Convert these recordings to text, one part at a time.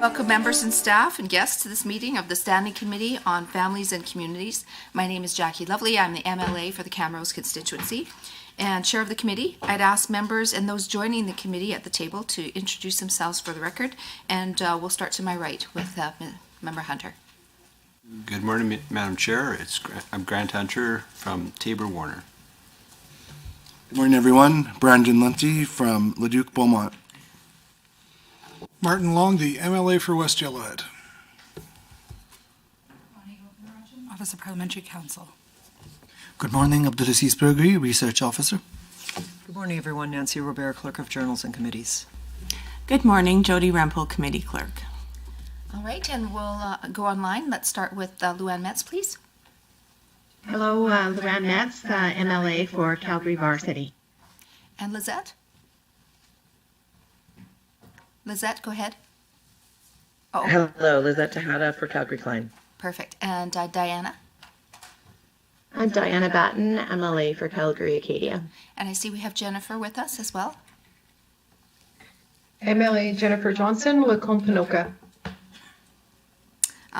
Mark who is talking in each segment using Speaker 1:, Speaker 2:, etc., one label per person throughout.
Speaker 1: Welcome members and staff and guests to this meeting of the Standing Committee on Families and Communities. My name is Jackie Lovely. I'm the MLA for the Camrose constituency and chair of the committee. I'd ask members and those joining the committee at the table to introduce themselves for the record, and we'll start to my right with Member Hunter.
Speaker 2: Good morning, Madam Chair. I'm Grant Hunter from Tabor-Warner.
Speaker 3: Good morning, everyone. Brandon Lunty from Leduc-Beaumont.
Speaker 4: Martin Long, the MLA for West Yellowhead.
Speaker 5: Office of Parliamentary Counsel.
Speaker 6: Good morning, Abdulaziz Burgui, Research Officer.
Speaker 7: Good morning, everyone. Nancy Robert, Clerk of Journals and Committees.
Speaker 8: Good morning, Jody Rempel, Committee Clerk.
Speaker 1: All right, and we'll go online. Let's start with Luann Metz, please.
Speaker 9: Hello, Luann Metz, MLA for Calgary Varsity.
Speaker 1: And Lizette? Lizette, go ahead. Oh,
Speaker 10: Hello, Lizette Tejada for Calgary Klein.
Speaker 1: perfect. And Diana?
Speaker 9: I'm Diana Batten, MLA for Calgary Acadia.
Speaker 1: And I see we have Jennifer with us as well.
Speaker 11: MLA Jennifer Johnson, Lacombe Panoka.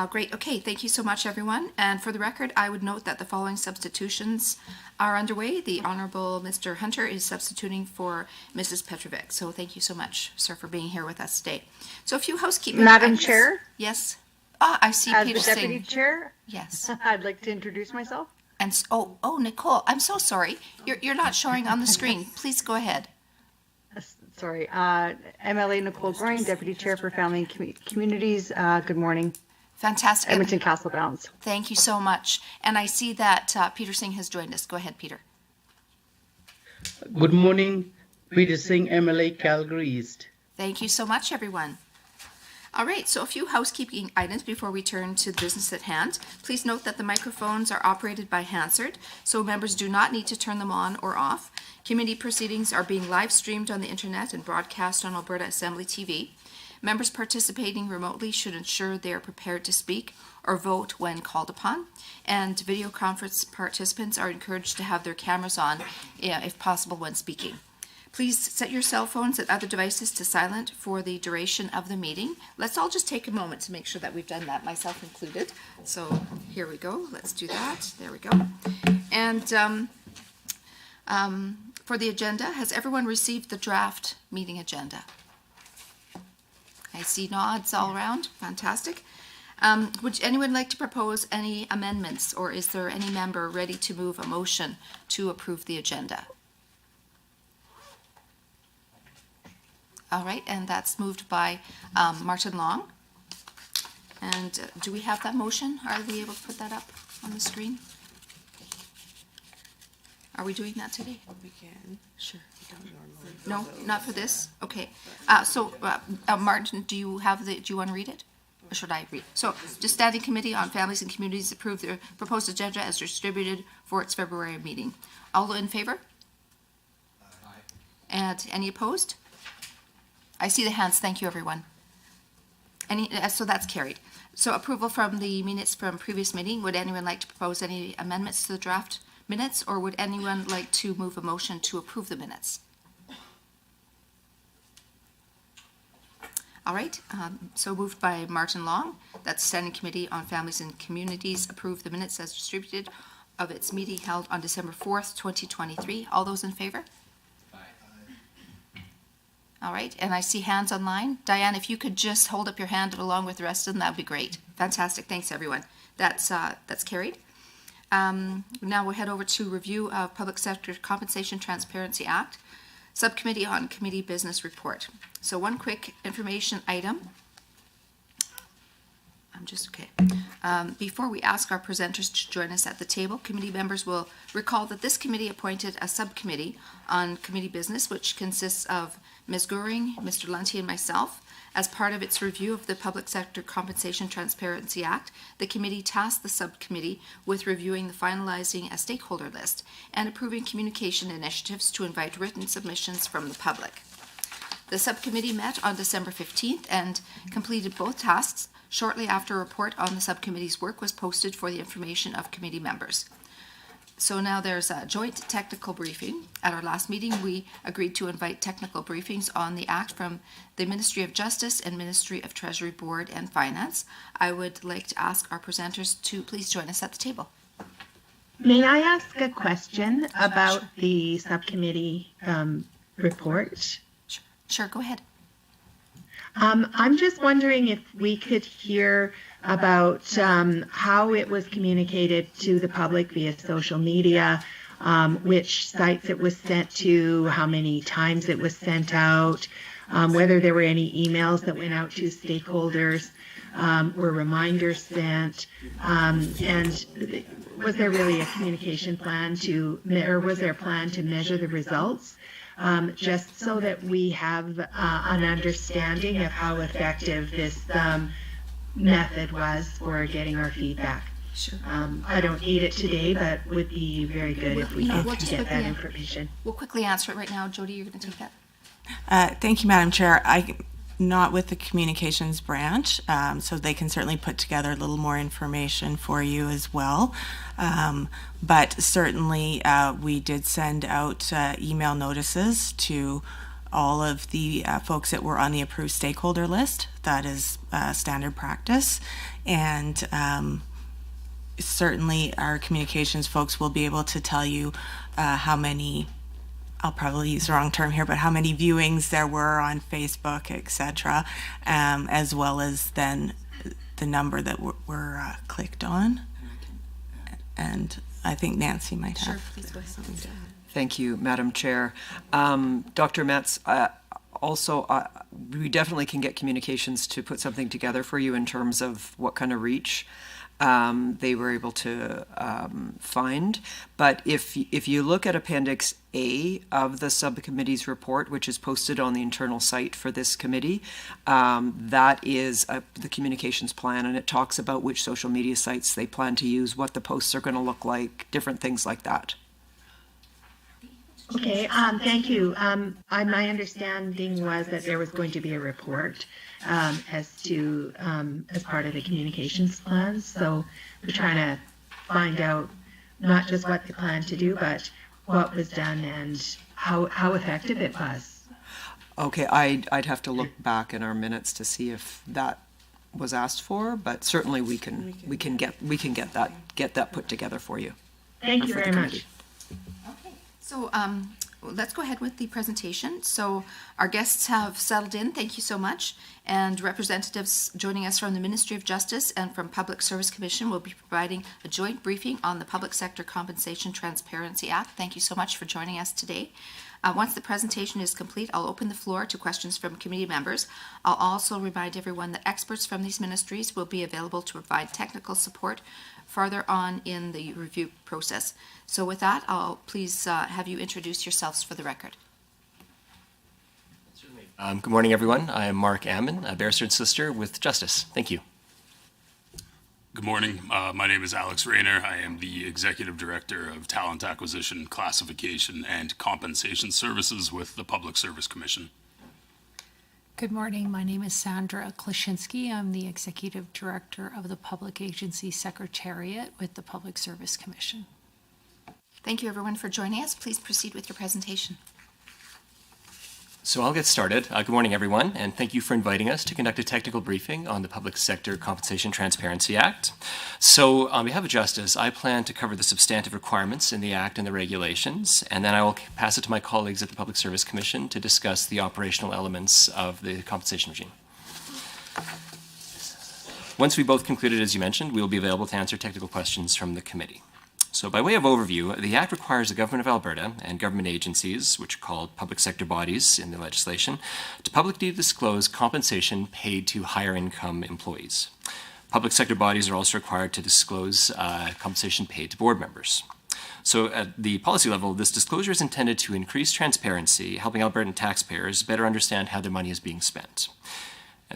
Speaker 1: Great. Okay, thank you so much, everyone. And for the record, I would note that the following substitutions are underway. The Honourable Mr. Hunter is substituting for Mrs. Petrovic. So thank you so much, sir, for being here with us today. So a few housekeeping
Speaker 12: Madam
Speaker 1: items.
Speaker 12: Chair?
Speaker 1: Yes. I see
Speaker 12: As
Speaker 1: Peter
Speaker 12: the Deputy
Speaker 1: Singh.
Speaker 12: Chair,
Speaker 1: Yes.
Speaker 12: I'd like to introduce myself.
Speaker 1: And Nicole, I'm so sorry. You're not showing on the screen. Please go ahead.
Speaker 12: Sorry, MLA Nicole Groin, Deputy Chair for Family and Communities. Good morning.
Speaker 1: Fantastic.
Speaker 12: Edmonton Castle Downs.
Speaker 1: Thank you so much. And I see that Peter Singh has joined us. Go ahead, Peter.
Speaker 13: Good morning, Peter Singh, MLA Calgary East.
Speaker 1: Thank you so much, everyone. All right, so a few housekeeping items before we turn to the business at hand. Please note that the microphones are operated by Hansard, so members do not need to turn them on or off. Committee proceedings are being live streamed on the internet and broadcast on Alberta Assembly TV. Members participating remotely should ensure they are prepared to speak or vote when called upon. And video conference participants are encouraged to have their cameras on, if possible, when speaking. Please set your cell phones and other devices to silent for the duration of the meeting. Let's all just take a moment to make sure that we've done that, myself included. So here we go. Let's do that. There we go. And for the agenda, has everyone received the draft meeting agenda? I see nods all around. Fantastic. Would anyone like to propose any amendments, or is there any member ready to move a motion to approve the agenda? All right, and that's moved by Martin Long. And do we have that motion? Are we able to put that up on the screen? Are we doing that today?
Speaker 8: We can.
Speaker 1: Sure. No, not for this? Okay. So Martin, do you want to read it? Or should I read? So, just Standing Committee on Families and Communities approved the proposed agenda as distributed for its February meeting. All in favor? Aye. And any opposed? I see the hands. Thank you, everyone. So that's carried. So approval from the minutes from previous meeting. Would anyone like to propose any amendments to the draft minutes, or would anyone like to move a motion to approve the minutes? All right, so moved by Martin Long. That's Standing Committee on Families and Communities approved the minutes as distributed of its meeting held on December 4th, 2023. All those in favor? All right, and I see hands online. Diane, if you could just hold up your hand along with the rest of them, that would be great. Fantastic, thanks everyone. That's carried. Now we'll head over to review of Public Sector Compensation Transparency Act, Subcommittee on Committee Business Report. So one quick information item. Before we ask our presenters to join us at the table, committee members will recall that this committee appointed a subcommittee on committee business, which consists of Ms. Goering, Mr. Lunty, and myself. As part of its review of the Public Sector Compensation Transparency Act, the committee tasked the subcommittee with reviewing the finalizing a stakeholder list and approving communication initiatives to invite written submissions from the public. The subcommittee met on December 15th and completed both tasks shortly after a report on the subcommittee's work was posted for the information of committee members. So now there's a joint technical briefing. At our last meeting, we agreed to invite technical briefings on the Act from the Ministry of Justice and Ministry of Treasury Board and Finance. I would like to ask our presenters to please join us at the table.
Speaker 9: May I ask a question about the subcommittee report?
Speaker 1: Sure, go ahead.
Speaker 9: I'm just wondering if we could hear about how it was communicated to the public via social media, which sites it was sent to, how many times it was sent out, whether there were any emails that went out to stakeholders, were reminders sent, and was there really a communication plan or was there a plan to measure the results? Just so that we have an understanding of how effective this method was for getting our feedback.
Speaker 1: Sure.
Speaker 9: I don't need it today, but would be very good if we could get that information.
Speaker 1: We'll quickly answer it right now. Jody, you're going to take that?
Speaker 8: Thank you, Madam Chair. I'm not with the communications branch, so they can certainly put together a little more information for you as well. But certainly we did send out email notices to all of the folks that were on the approved stakeholder list. That is standard practice. And certainly our communications folks will be able to tell you how many, I'll probably use the wrong term here, but how many viewings there were on Facebook, etc., as well as then the number that were clicked on. And I think Nancy might have.
Speaker 1: Sure, please go ahead.
Speaker 7: Thank you, Madam Chair. Dr. Metz, also, we definitely can get communications to put something together for you in terms of what kind of reach they were able to find. But if you look at Appendix A of the subcommittee's report, which is posted on the internal site for this committee, that is the communications plan, and it talks about which social media sites they plan to use, what the posts are going to look like, different things like that.
Speaker 9: Okay, thank you. My understanding was that there was going to be a report as part of the communications plan. So we're trying to find out not just what they plan to do, but what was done and how effective it was.
Speaker 7: Okay, I'd have to look back in our minutes to see if that was asked for, but certainly we can get that put together for you.
Speaker 9: Thank you very much.
Speaker 1: Okay, so let's go ahead with the presentation. So our guests have settled in, thank you so much, and representatives joining us from the Ministry of Justice and from Public Service Commission will be providing a joint briefing on the Public Sector Compensation Transparency Act. Thank you so much for joining us today. Once the presentation is complete, I'll open the floor to questions from committee members. I'll also remind everyone that experts from these ministries will be available to provide technical support farther on in the review process. So with that, I'll please have you introduce yourselves for the record.
Speaker 14: Good morning, everyone. I am Mark Ammon, a barrister and solicitor with Justice. Thank you.
Speaker 15: Good morning. My name is Alex Rayner. I am the Executive Director of Talent Acquisition, Classification, and Compensation Services with the Public Service Commission.
Speaker 5: Good morning. My name is Sandra Klashinsky. I'm the Executive Director of the Public Agency Secretariat with the Public Service Commission.
Speaker 1: Thank you, everyone, for joining us. Please proceed with your presentation.
Speaker 14: So I'll get started. Good morning, everyone, and thank you for inviting us to conduct a technical briefing on the Public Sector Compensation Transparency Act. So on behalf of Justice, I plan to cover the substantive requirements in the Act and the regulations, and then I will pass it to my colleagues at the Public Service Commission to discuss the operational elements of the compensation regime. Once we both concluded, as you mentioned, we will be available to answer technical questions from the committee. So by way of overview, the Act requires the Government of Alberta and government agencies, which are called public sector bodies in the legislation, to publicly disclose compensation paid to higher income employees. Public sector bodies are also required to disclose compensation paid to board members. So at the policy level, this disclosure is intended to increase transparency, helping Albertan taxpayers better understand how their money is being spent.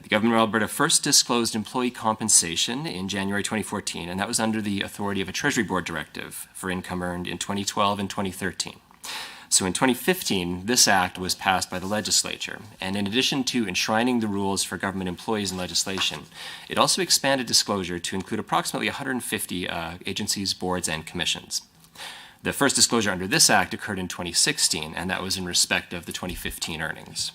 Speaker 14: The Government of Alberta first disclosed employee compensation in January 2014, and that was under the authority of a Treasury Board directive for income earned in 2012 and 2013. So in 2015, this act was passed by the legislature, and in addition to enshrining the rules for government employees in legislation, it also expanded disclosure to include approximately 150 agencies, boards, and commissions. The first disclosure under this Act occurred in 2016, and that was in respect of the 2015 earnings.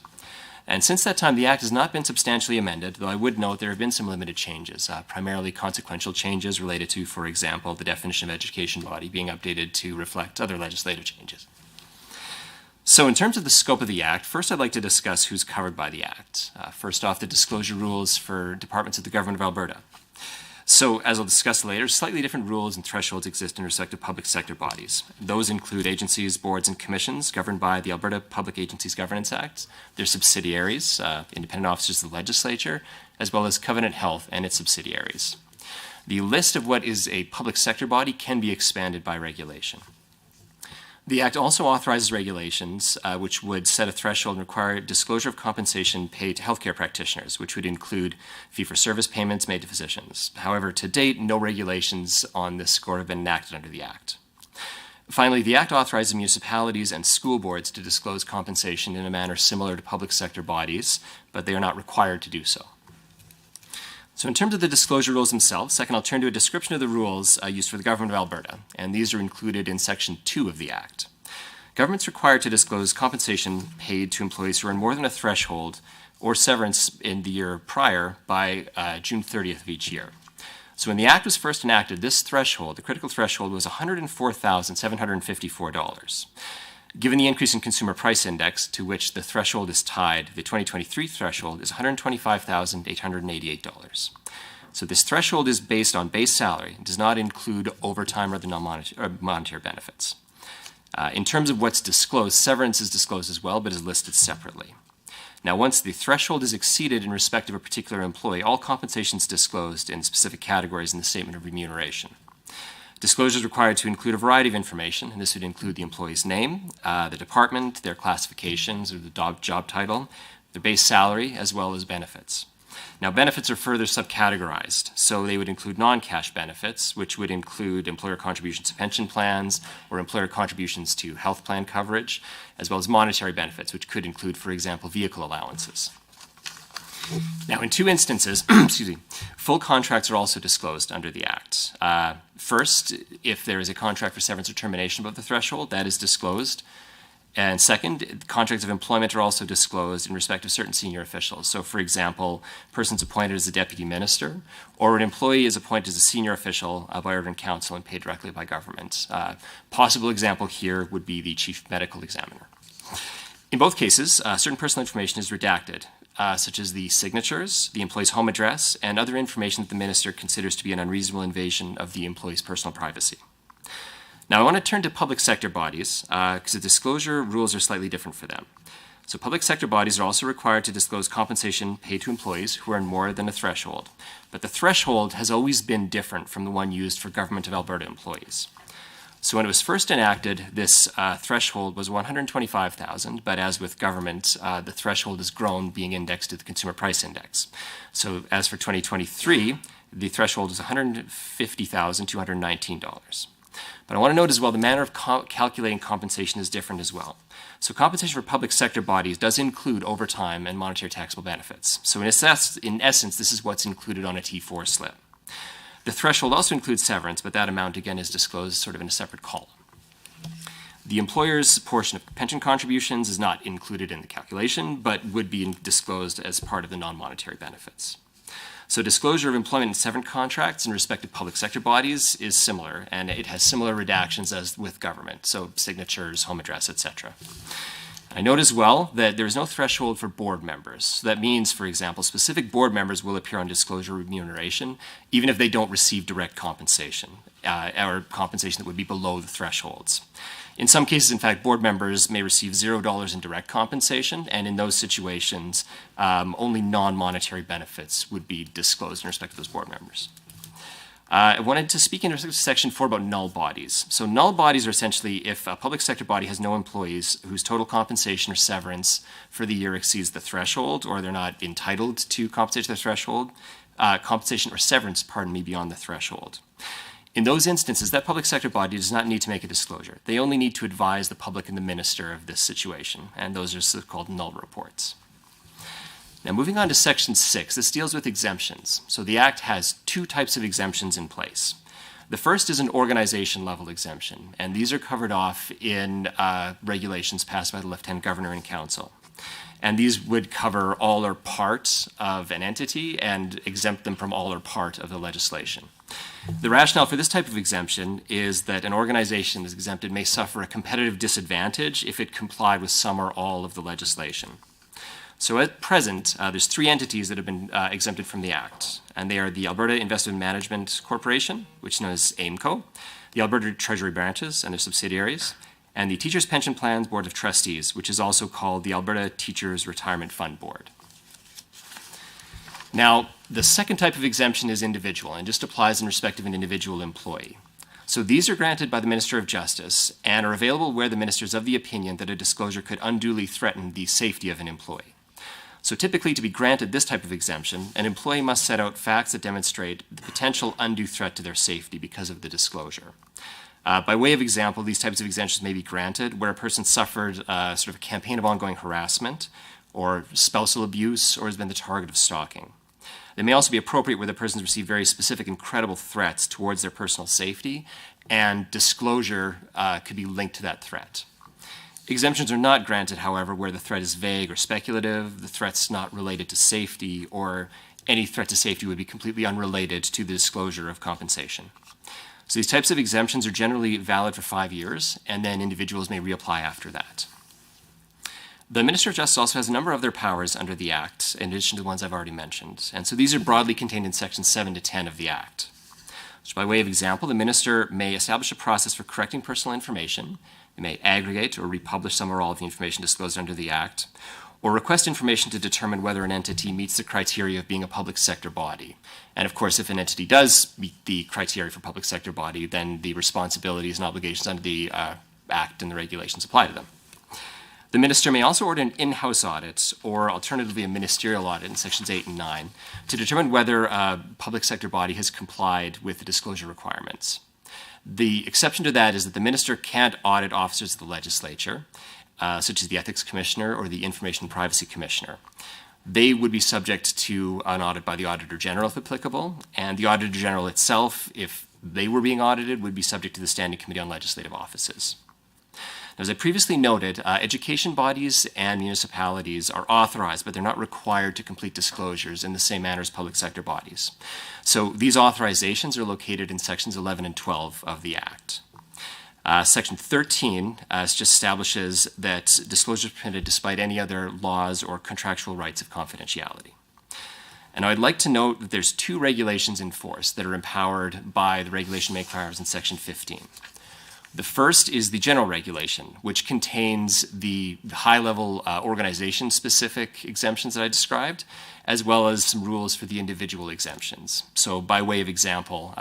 Speaker 14: And since that time, the Act has not been substantially amended, though I would note there have been some limited changes, primarily consequential changes related to, for example, the definition of education body being updated to reflect other legislative changes. So in terms of the scope of the Act, first I'd like to discuss who's covered by the Act. First off, the disclosure rules for departments of the Government of Alberta. So, as I'll discuss later, slightly different rules and thresholds exist in respect of public sector bodies. Those include agencies, boards, and commissions governed by the Alberta Public Agencies Governance Act, their subsidiaries, independent officers of the legislature, as well as Covenant Health and its subsidiaries. The list of what is a public sector body can be expanded by regulation. The Act also authorizes regulations which would set a threshold and require disclosure of compensation paid to healthcare practitioners, which would include fee-for-service payments made to physicians. However, to date, no regulations on this score have been enacted under the Act. Finally, the Act authorizes municipalities and school boards to disclose compensation in a manner similar to public sector bodies, but they are not required to do so. So in terms of the disclosure rules themselves, second I'll turn to a description of the rules used for the Government of Alberta, and these are included in Section 2 of the Act. Government's required to disclose compensation paid to employees who earn more than a threshold or severance in the year prior by June 30th of each year. So when the Act was first enacted, this threshold, the critical threshold, was $104,754. Given the increase in consumer price index to which the threshold is tied, the 2023 threshold is $125,888. So this threshold is based on base salary and does not include overtime or the non-monetary benefits. In terms of what's disclosed, severance is disclosed as well, but is listed separately. Now, once the threshold is exceeded in respect of a particular employee, all compensation is disclosed in specific categories in the Statement of Remuneration. Disclosure is required to include a variety of information, and this would include the employee's name, the department, their classifications or the job title, their base salary, as well as benefits. Now, benefits are further subcategorized, so they would include non-cash benefits, which would include employer contributions to pension plans or employer contributions to health plan coverage, as well as monetary benefits, which could include, for example, vehicle allowances. Now, in two instances, full contracts are also disclosed under the Act. First, if there is a contract for severance or termination above the threshold, that is disclosed. And second, contracts of employment are also disclosed in respect of certain senior officials. So, for example, persons appointed as a deputy minister, or an employee is appointed as a senior official by order in council and paid directly by government. Possible example here would be the chief medical examiner. In both cases, certain personal information is redacted, such as the signatures, the employee's home address, and other information that the minister considers to be an unreasonable invasion of the employee's personal privacy. Now, I want to turn to public sector bodies because the disclosure rules are slightly different for them. So public sector bodies are also required to disclose compensation paid to employees who earn more than a threshold. But the threshold has always been different from the one used for Government of Alberta employees. So when it was first enacted, this threshold was $125,000, but as with government, the threshold has grown, being indexed to the Consumer Price Index. So as for 2023, the threshold is $150,219. But I want to note as well, the manner of calculating compensation is different as well. So compensation for public sector bodies does include overtime and monetary taxable benefits. So in essence, this is what's included on a T4 slip. The threshold also includes severance, but that amount again is disclosed sort of in a separate column. The employer's portion of pension contributions is not included in the calculation, but would be disclosed as part of the non-monetary benefits. So disclosure of employment and severance contracts in respect of public sector bodies is similar, and it has similar redactions as with government, so signatures, home address, etc. I note as well that there is no threshold for board members. So that means, for example, specific board members will appear on disclosure remuneration, even if they don't receive direct compensation, or compensation that would be below the thresholds. In some cases, in fact, board members may receive $0 in direct compensation, and in those situations, only non-monetary benefits would be disclosed in respect to those board members. I wanted to speak in Section 4 about null bodies. So null bodies are essentially if a public sector body has no employees whose total compensation or severance for the year exceeds the threshold, or they're not entitled to compensation or threshold, compensation or severance, beyond the threshold. In those instances, that public sector body does not need to make a disclosure. They only need to advise the public and the minister of this situation, and those are so-called null reports. Now, moving on to Section 6, this deals with exemptions. So the Act has two types of exemptions in place. The first is an organization level exemption, and these are covered off in regulations passed by the Lieutenant Governor and Council. And these would cover all or part of an entity and exempt them from all or part of the legislation. The rationale for this type of exemption is that an organization that's exempted may suffer a competitive disadvantage if it complied with some or all of the legislation. So at present, there's 3 entities that have been exempted from the Act, and they are the Alberta Investment Management Corporation, which is known as AIMCO, the Alberta Treasury branches and their subsidiaries, and the Teachers Pension Plans Board of Trustees, which is also called the Alberta Teachers Retirement Fund Board. Now, the second type of exemption is individual and just applies in respect of an individual employee. So these are granted by the Minister of Justice and are available where the minister is of the opinion that a disclosure could unduly threaten the safety of an employee. So typically, to be granted this type of exemption, an employee must set out facts that demonstrate the potential undue threat to their safety because of the disclosure. By way of example, these types of exemptions may be granted where a person suffered sort of a campaign of ongoing harassment or spousal abuse or has been the target of stalking. They may also be appropriate where the person has received very specific and credible threats towards their personal safety, and disclosure could be linked to that threat. Exemptions are not granted, however, where the threat is vague or speculative, the threat's not related to safety, or any threat to safety would be completely unrelated to the disclosure of compensation. So these types of exemptions are generally valid for 5 years, and then individuals may reapply after that. The Minister of Justice also has a number of other powers under the Act, in addition to the ones I've already mentioned, and so these are broadly contained in Sections 7 to 10 of the Act. So by way of example, the Minister may establish a process for correcting personal information. They may aggregate or republish some or all of the information disclosed under the Act, or request information to determine whether an entity meets the criteria of being a public sector body. And of course, if an entity does meet the criteria for public sector body, then the responsibilities and obligations under the Act and the regulations apply to them. The Minister may also order an in-house audit, or alternatively a ministerial audit in Sections 8 and 9, to determine whether a public sector body has complied with the disclosure requirements. The exception to that is that the Minister can't audit officers of the legislature, such as the Ethics Commissioner or the Information Privacy Commissioner. They would be subject to an audit by the Auditor General if applicable, and the Auditor General itself, if they were being audited, would be subject to the Standing Committee on Legislative Offices. As I previously noted, education bodies and municipalities are authorized, but they're not required to complete disclosures in the same manner as public sector bodies. So these authorizations are located in Sections 11 and 12 of the Act. Section 13 just establishes that disclosure is permitted despite any other laws or contractual rights of confidentiality. And I'd like to note that there's 2 regulations in force that are empowered by the regulation makers in Section 15. The first is the general regulation, which contains the high-level organization-specific exemptions that I described, as well as some rules for the individual exemptions. So by way of example,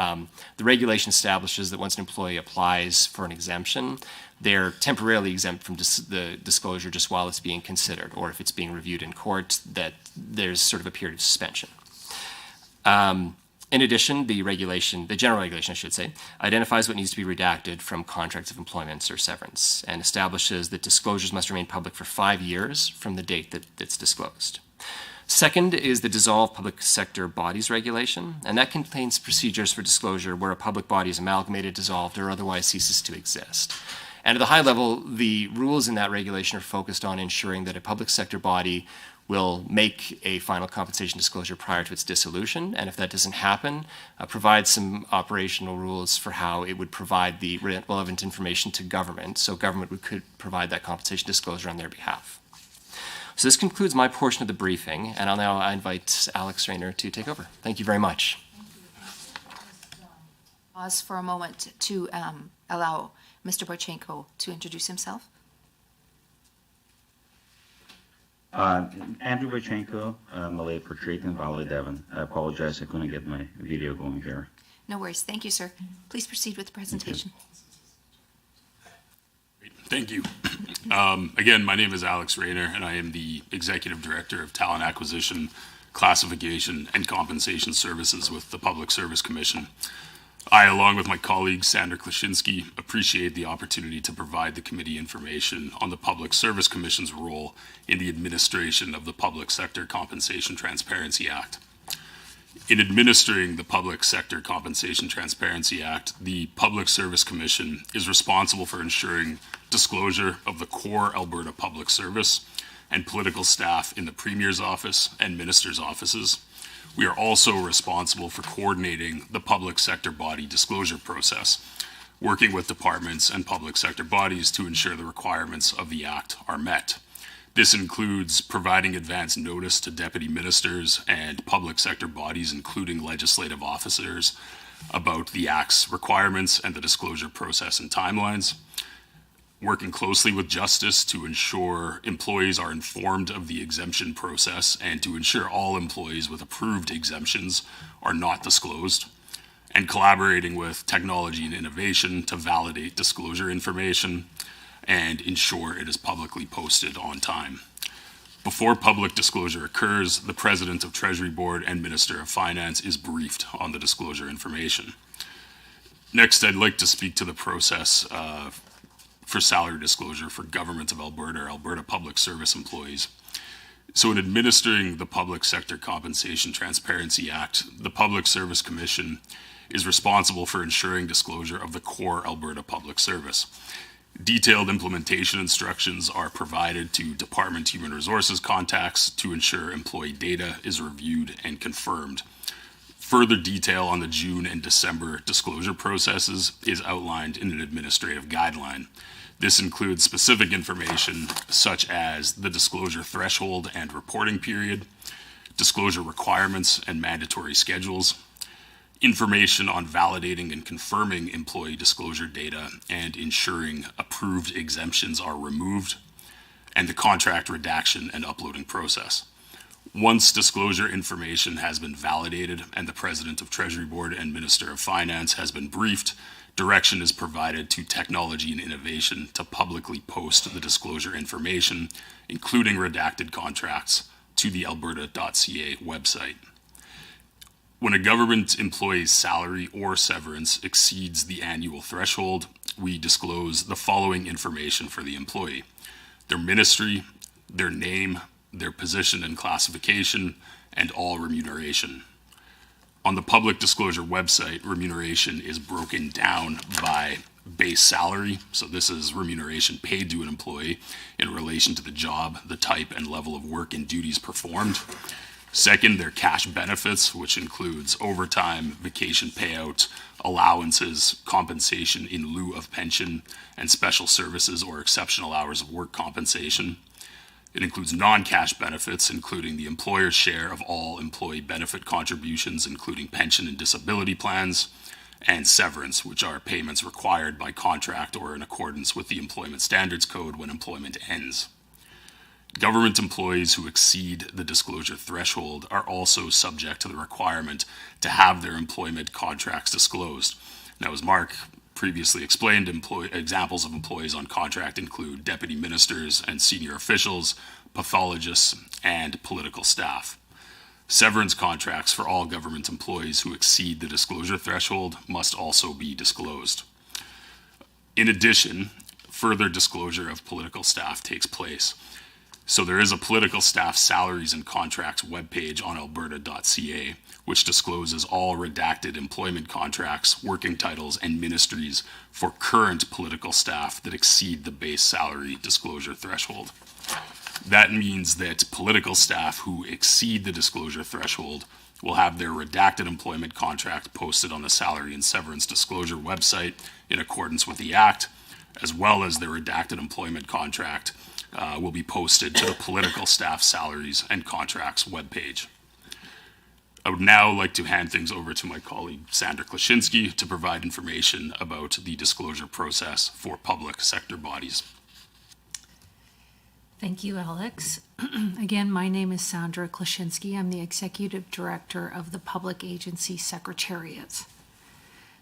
Speaker 14: the regulation establishes that once an employee applies for an exemption, they're temporarily exempt from the disclosure just while it's being considered, or if it's being reviewed in court, that there's sort of a period of suspension. In addition, the general regulation, I should say, identifies what needs to be redacted from contracts of employment or severance and establishes that disclosures must remain public for 5 years from the date that it's disclosed. Second is the Dissolved Public Sector Bodies Regulation, and that contains procedures for disclosure where a public body is amalgamated, dissolved, or otherwise ceases to exist. And at the high level, the rules in that regulation are focused on ensuring that a public sector body will make a final compensation disclosure prior to its dissolution, and if that doesn't happen, provide some operational rules for how it would provide the relevant information to government, so government could provide that compensation disclosure on their behalf. So this concludes my portion of the briefing, and I'll now invite Alex Rayner to take over. Thank you very much.
Speaker 1: Pause for a moment to allow Mr. Borchenko to introduce himself.
Speaker 16: Andrew Borchenko, Malay for Drayton Valley, Devon. I apologize, I couldn't get my video going here.
Speaker 1: No worries. Thank you, sir. Please proceed with the presentation.
Speaker 15: Thank you. Again, my name is Alex Rayner, and I am the Executive Director of Talent Acquisition, Classification, and Compensation Services with the Public Service Commission. I, along with my colleague Sandra Klaschinski, appreciate the opportunity to provide the committee information on the Public Service Commission's role in the administration of the Public Sector Compensation Transparency Act. In administering the Public Sector Compensation Transparency Act, the Public Service Commission is responsible for ensuring disclosure of the core Alberta public service and political staff in the Premier's office and ministers' offices. We are also responsible for coordinating the public sector body disclosure process, working with departments and public sector bodies to ensure the requirements of the Act are met. This includes providing advance notice to deputy ministers and public sector bodies, including legislative officers, about the Act's requirements and the disclosure process and timelines, working closely with Justice to ensure employees are informed of the exemption process and to ensure all employees with approved exemptions are not disclosed, and collaborating with Technology and Innovation to validate disclosure information and ensure it is publicly posted on time. Before public disclosure occurs, the President of Treasury Board and Minister of Finance is briefed on the disclosure information. Next, I'd like to speak to the process for salary disclosure for Government of Alberta or Alberta Public Service employees. So in administering the Public Sector Compensation Transparency Act, the Public Service Commission is responsible for ensuring disclosure of the core Alberta public service. Detailed implementation instructions are provided to Department Human Resources contacts to ensure employee data is reviewed and confirmed. Further detail on the June and December disclosure processes is outlined in an administrative guideline. This includes specific information such as the disclosure threshold and reporting period, disclosure requirements and mandatory schedules, information on validating and confirming employee disclosure data and ensuring approved exemptions are removed, and the contract redaction and uploading process. Once disclosure information has been validated and the President of Treasury Board and Minister of Finance has been briefed, direction is provided to Technology and Innovation to publicly post the disclosure information, including redacted contracts, to the alberta.ca website. When a government employee's salary or severance exceeds the annual threshold, we disclose the following information for the employee: their ministry, their name, their position and classification, and all remuneration. On the public disclosure website, remuneration is broken down by base salary. So this is remuneration paid to an employee in relation to the job, the type and level of work and duties performed. Second, their cash benefits, which includes overtime, vacation payout, allowances, compensation in lieu of pension, and special services or exceptional hours of work compensation. It includes non-cash benefits, including the employer's share of all employee benefit contributions, including pension and disability plans, and severance, which are payments required by contract or in accordance with the Employment Standards Code when employment ends. Government employees who exceed the disclosure threshold are also subject to the requirement to have their employment contracts disclosed. Now, as Mark previously explained, examples of employees on contract include deputy ministers and senior officials, pathologists, and political staff. Severance contracts for all government employees who exceed the disclosure threshold must also be disclosed. In addition, further disclosure of political staff takes place. So there is a political staff salaries and contracts webpage on alberta.ca, which discloses all redacted employment contracts, working titles, and ministries for current political staff that exceed the base salary disclosure threshold. That means that political staff who exceed the disclosure threshold will have their redacted employment contract posted on the salary and severance disclosure website in accordance with the Act, as well as their redacted employment contract will be posted to the political staff salaries and contracts webpage. I would now like to hand things over to my colleague Sandra Klashinsky to provide information about the disclosure process for public sector bodies.
Speaker 5: Thank you, Alex. Again, my name is Sandra Klashinsky. I'm the Executive Director of the Public Agency Secretariat.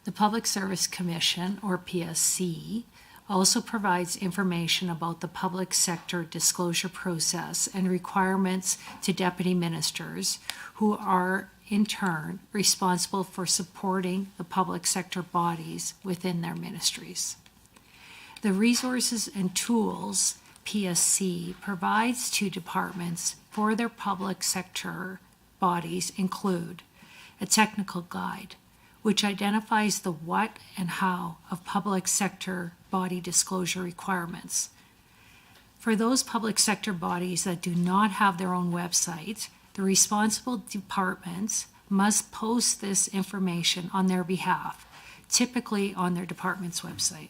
Speaker 5: The Public Service Commission, or PSC, also provides information about the public sector disclosure process and requirements to deputy ministers, who are in turn responsible for supporting the public sector bodies within their ministries. The resources and tools PSC provides to departments for their public sector bodies include a technical guide, which identifies the what and how of public sector body disclosure requirements. For those public sector bodies that do not have their own website, the responsible departments must post this information on their behalf, typically on their department's website.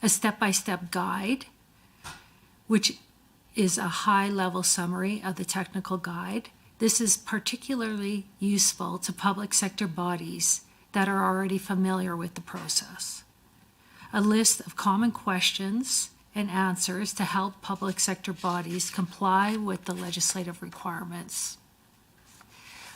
Speaker 5: A step-by-step guide, which is a high-level summary of the technical guide. This is particularly useful to public sector bodies that are already familiar with the process. A list of common questions and answers to help public sector bodies comply with the legislative requirements.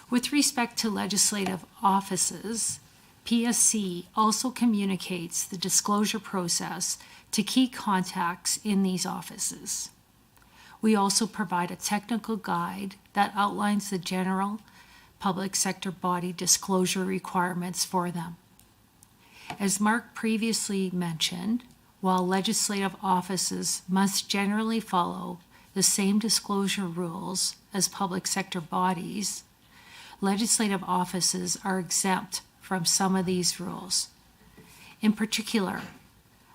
Speaker 5: With respect to legislative offices, PSC also communicates the disclosure process to key contacts in these offices. We also provide a technical guide that outlines the general public sector body disclosure requirements for them. As Mark previously mentioned, while legislative offices must generally follow the same disclosure rules as public sector bodies, legislative offices are exempt from some of these rules. In particular,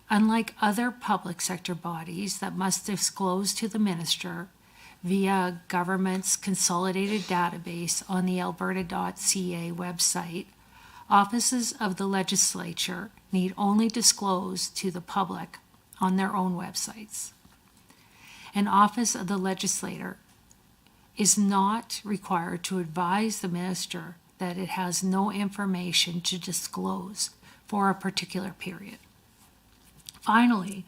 Speaker 5: unlike other public sector bodies that must disclose to the minister via government's consolidated database on the alberta.ca website, offices of the legislature need only disclose to the public on their own websites. An office of the legislator is not required to advise the minister that it has no information to disclose for a particular period. Finally,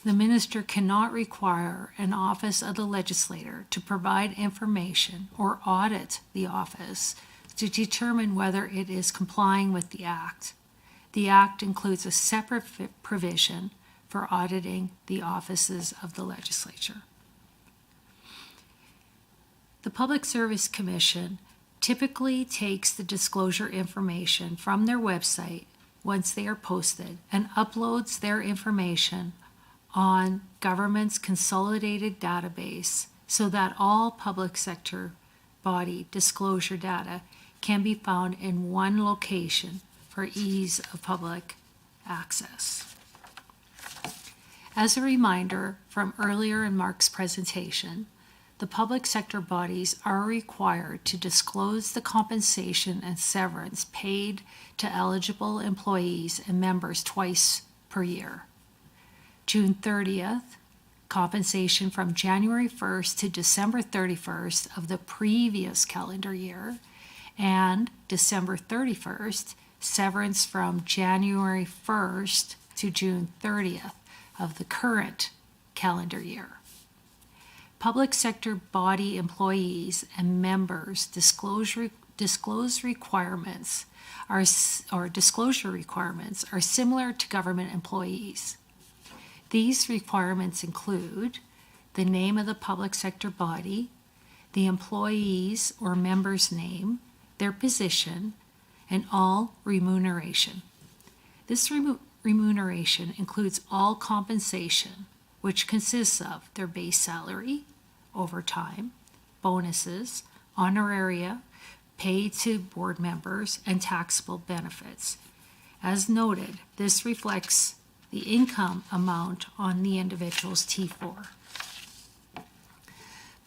Speaker 5: the minister cannot require an office of the legislator to provide information or audit the office to determine whether it is complying with the Act. The Act includes a separate provision for auditing the offices of the legislature. The Public Service Commission typically takes the disclosure information from their website once they are posted and uploads their information on government's consolidated database so that all public sector body disclosure data can be found in one location for ease of public access. As a reminder from earlier in Mark's presentation, the public sector bodies are required to disclose the compensation and severance paid to eligible employees and members twice per year. June 30th, compensation from January 1st to December 31st of the previous calendar year, and December 31st, severance from January 1st to June 30th of the current calendar year. Public sector body employees and members disclosure requirements are similar to government employees. These requirements include the name of the public sector body, the employee's or member's name, their position, and all remuneration. This remuneration includes all compensation, which consists of their base salary, overtime, bonuses, honoraria, paid to board members, and taxable benefits. As noted, this reflects the income amount on the individual's T4.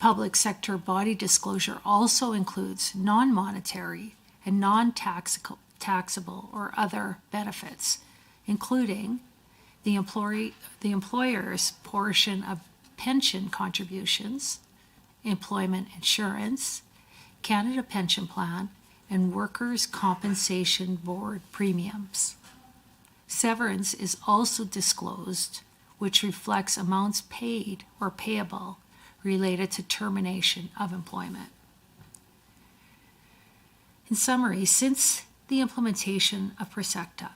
Speaker 5: Public sector body disclosure also includes non-monetary and non-taxable or other benefits, including the employer's portion of pension contributions, employment insurance, Canada Pension Plan, and Workers' Compensation Board premiums. Severance is also disclosed, which reflects amounts paid or payable related to termination of employment. In summary, since the implementation of PROSECTA,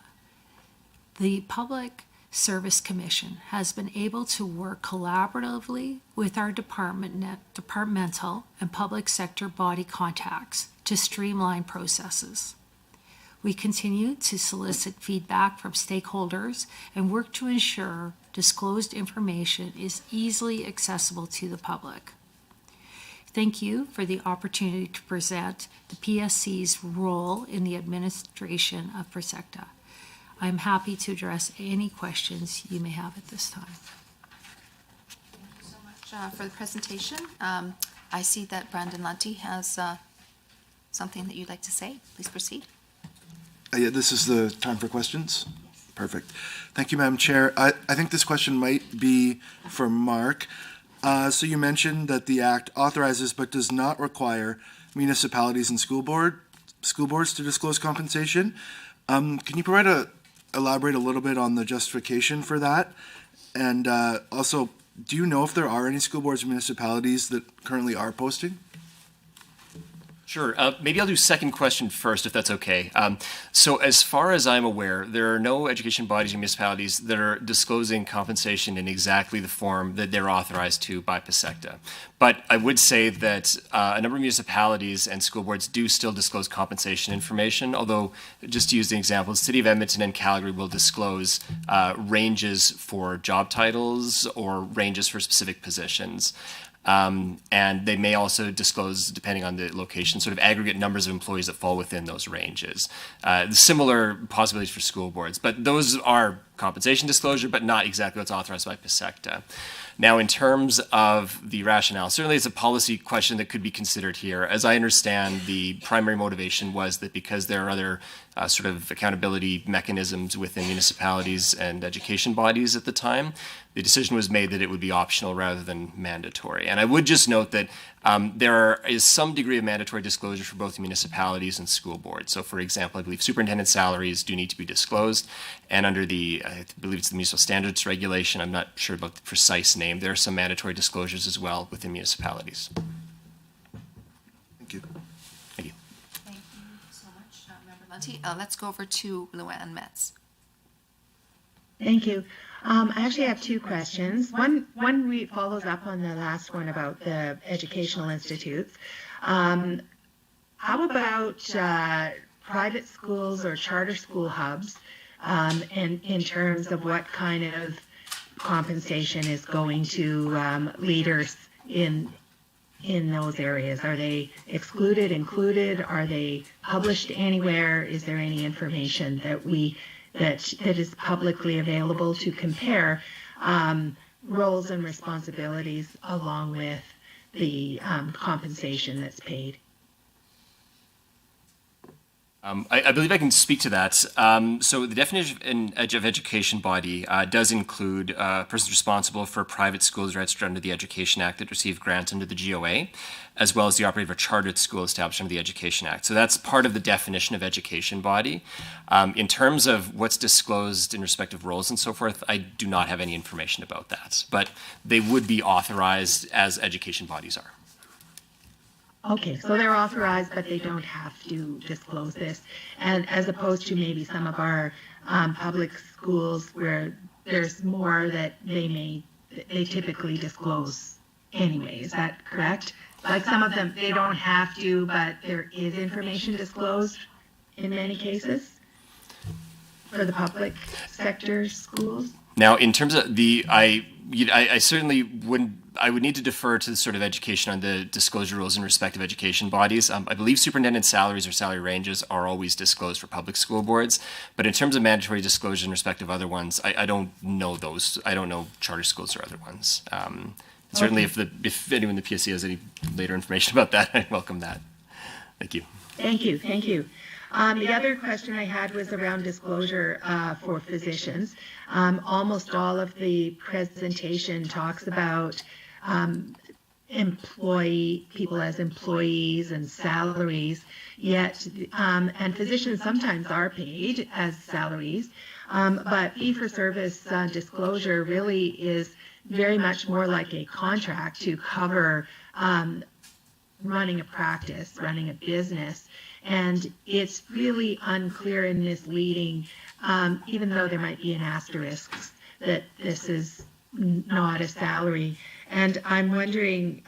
Speaker 5: the Public Service Commission has been able to work collaboratively with our departmental and public sector body contacts to streamline processes. We continue to solicit feedback from stakeholders and work to ensure disclosed information is easily accessible to the public. Thank you for the opportunity to present the PSC's role in the administration of Prosecta. I'm happy to address any questions you may have at this time.
Speaker 1: Thank you so much for the presentation. I see that Brandon Lunty has something that you'd like to say. Please proceed.
Speaker 3: Yeah, this is the time for questions? Perfect. Thank you, Madam Chair. I think this question might be for Mark. So you mentioned that the Act authorizes but does not require municipalities and school boards to disclose compensation. Can you elaborate a little bit on the justification for that? And also, do you know if there are any school boards or municipalities that currently are posting?
Speaker 14: Sure. Maybe I'll do second question first, if that's okay. So as far as I'm aware, there are no education bodies or municipalities that are disclosing compensation in exactly the form that they're authorized to by PSECTA. But I would say that a number of municipalities and school boards do still disclose compensation information, although, just to use the example, the City of Edmonton and Calgary will disclose ranges for job titles or ranges for specific positions. And they may also disclose, depending on the location, sort of aggregate numbers of employees that fall within those ranges. Similar possibilities for school boards, but those are compensation disclosure, but not exactly what's authorized by PSECTA. Now, in terms of the rationale, certainly it's a policy question that could be considered here. As I understand, the primary motivation was that because there are other sort of accountability mechanisms within municipalities and education bodies at the time, the decision was made that it would be optional rather than mandatory. And I would just note that there is some degree of mandatory disclosure for both municipalities and school boards. So, for example, I believe superintendent salaries do need to be disclosed, and under the, I believe it's the municipal standards regulation, I'm not sure about the precise name, there are some mandatory disclosures as well within municipalities.
Speaker 3: Thank you.
Speaker 14: Thank you.
Speaker 1: Thank you so much, Member Lunty. Let's go over to Luann Metz.
Speaker 9: Thank you. I actually have two questions. One follows up on the last one about the educational institutes. How about private schools or charter school hubs, and in terms of what kind of compensation is going to leaders in those areas? Are they excluded, included? Are they published anywhere? Is there any information that that is publicly available to compare roles and responsibilities along with the compensation that's paid?
Speaker 14: I believe I can speak to that. So the definition of education body does include persons responsible for private schools registered under the Education Act that receive grants under the GOA, as well as the operator of a chartered school established under the Education Act. So that's part of the definition of education body. In terms of what's disclosed in respect of roles and so forth, I do not have any information about that, but they would be authorized as education bodies are.
Speaker 9: Okay, so they're authorized, but they don't have to disclose this, and as opposed to maybe some of our public schools where there's more that they typically disclose anyway. Is that correct? Like some of them, they don't have to, but there is information disclosed in many cases for the public sector schools.
Speaker 14: Now, in terms of I certainly wouldn't. I would need to defer to the sort of education on the disclosure rules in respect of education bodies. I believe superintendent salaries or salary ranges are always disclosed for public school boards, but in terms of mandatory disclosure in respect of other ones, I don't know those. I don't know charter schools or other ones. Certainly, if anyone in the PSC has any later information about that, I welcome that. Thank you.
Speaker 9: Thank you. Thank you. The other question I had was around disclosure for physicians. Almost all of the presentation talks about people as employees and salaries, yet, and physicians sometimes are paid as salaries, but fee-for-service disclosure really is very much more like a contract to cover running a practice, running a business. And it's really unclear and misleading, even though there might be an asterisk that this is not a salary. And I'm wondering,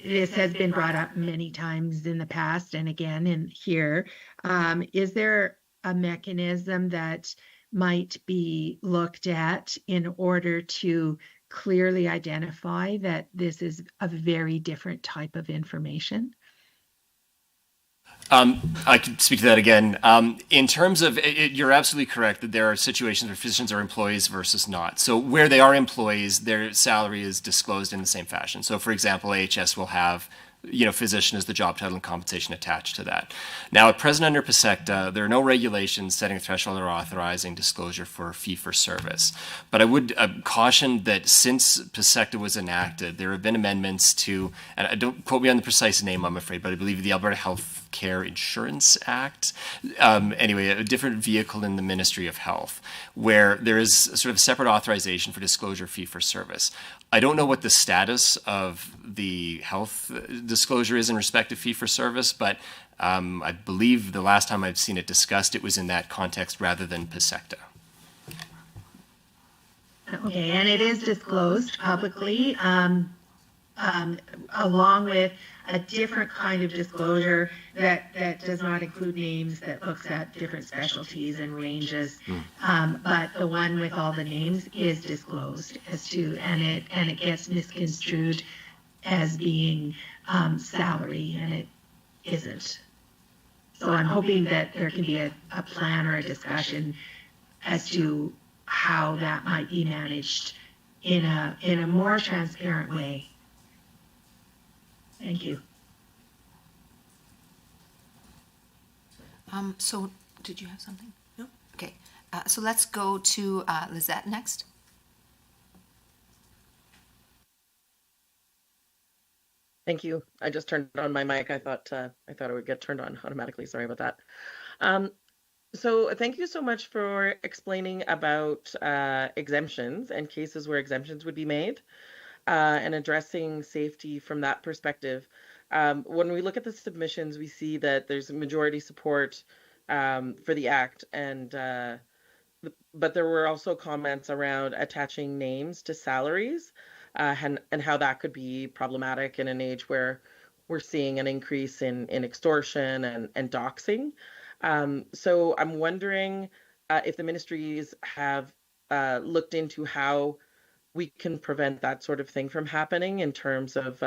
Speaker 9: this has been brought up many times in the past and again in here, is there a mechanism that might be looked at in order to clearly identify that this is a very different type of information?
Speaker 14: I can speak to that again. In terms of, you're absolutely correct that there are situations where physicians are employees versus not. So where they are employees, their salary is disclosed in the same fashion. So for example, AHS will have physician as the job title and compensation attached to that. Now, at present under PSECTA, there are no regulations setting a threshold or authorizing disclosure for fee-for-service. But I would caution that since PSECTA was enacted, there have been amendments to, and I don't quote me on the precise name, I'm afraid, but I believe the Alberta Health Care Insurance Act. Anyway, a different vehicle in the Ministry of Health, where there is sort of a separate authorization for disclosure fee-for-service. I don't know what the status of the health disclosure is in respect to fee-for-service, but I believe the last time I've seen it discussed, it was in that context rather than PSECTA.
Speaker 9: Okay, and it is disclosed publicly, along with a different kind of disclosure that does not include names, that looks at different specialties and ranges. But the one with all the names is disclosed as to, and it gets misconstrued as being salary, and it isn't. So I'm hoping that there can be a plan or a discussion as to how that might be managed in a more transparent way. Thank you.
Speaker 1: So did you have something? No. Okay. So let's go to Lizette next.
Speaker 10: Thank you. I just turned on my mic. I thought it would get turned on automatically. Sorry about that. So thank you so much for explaining about exemptions and cases where exemptions would be made, and addressing safety from that perspective. When we look at the submissions, we see that there's majority support for the act, but there were also comments around attaching names to salaries, and how that could be problematic in an age where we're seeing an increase in extortion and doxing. So I'm wondering if the ministries have looked into how we can prevent that sort of thing from happening in terms of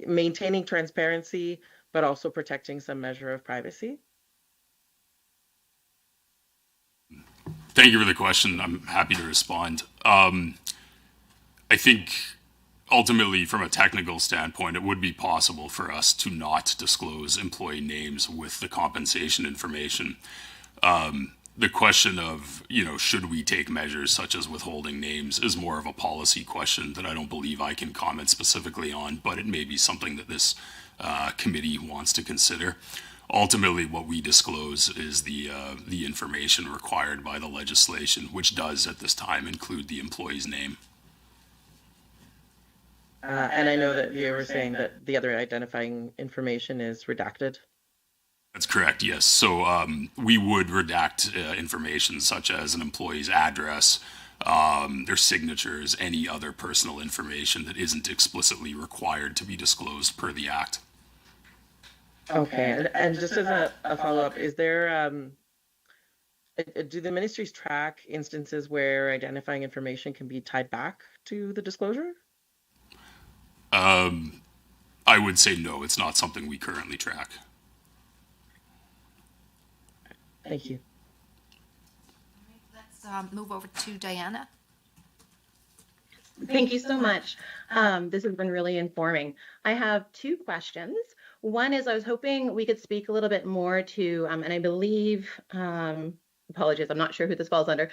Speaker 10: maintaining transparency, but also protecting some measure of privacy.
Speaker 15: Thank you for the question. I'm happy to respond. I think ultimately, from a technical standpoint, it would be possible for us to not disclose employee names with the compensation information. The question of, should we take measures such as withholding names is more of a policy question that I don't believe I can comment specifically on, but it may be something that this committee wants to consider. Ultimately, what we disclose is the information required by the legislation, which does at this time include the employee's name.
Speaker 10: And I know that you were saying that the other identifying information is redacted.
Speaker 15: That's correct, yes. So we would redact information such as an employee's address, their signatures, any other personal information that isn't explicitly required to be disclosed per the Act.
Speaker 10: Okay, and just as a follow-up, is there, do the ministries track instances where identifying information can be tied back to the disclosure?
Speaker 15: I would say no, it's not something we currently track.
Speaker 10: Thank you.
Speaker 1: Let's move over to Diana.
Speaker 17: Thank you so much. This has been really informing. I have two questions. One is I was hoping we could speak a little bit more to, and I believe, apologies, I'm not sure who this falls under,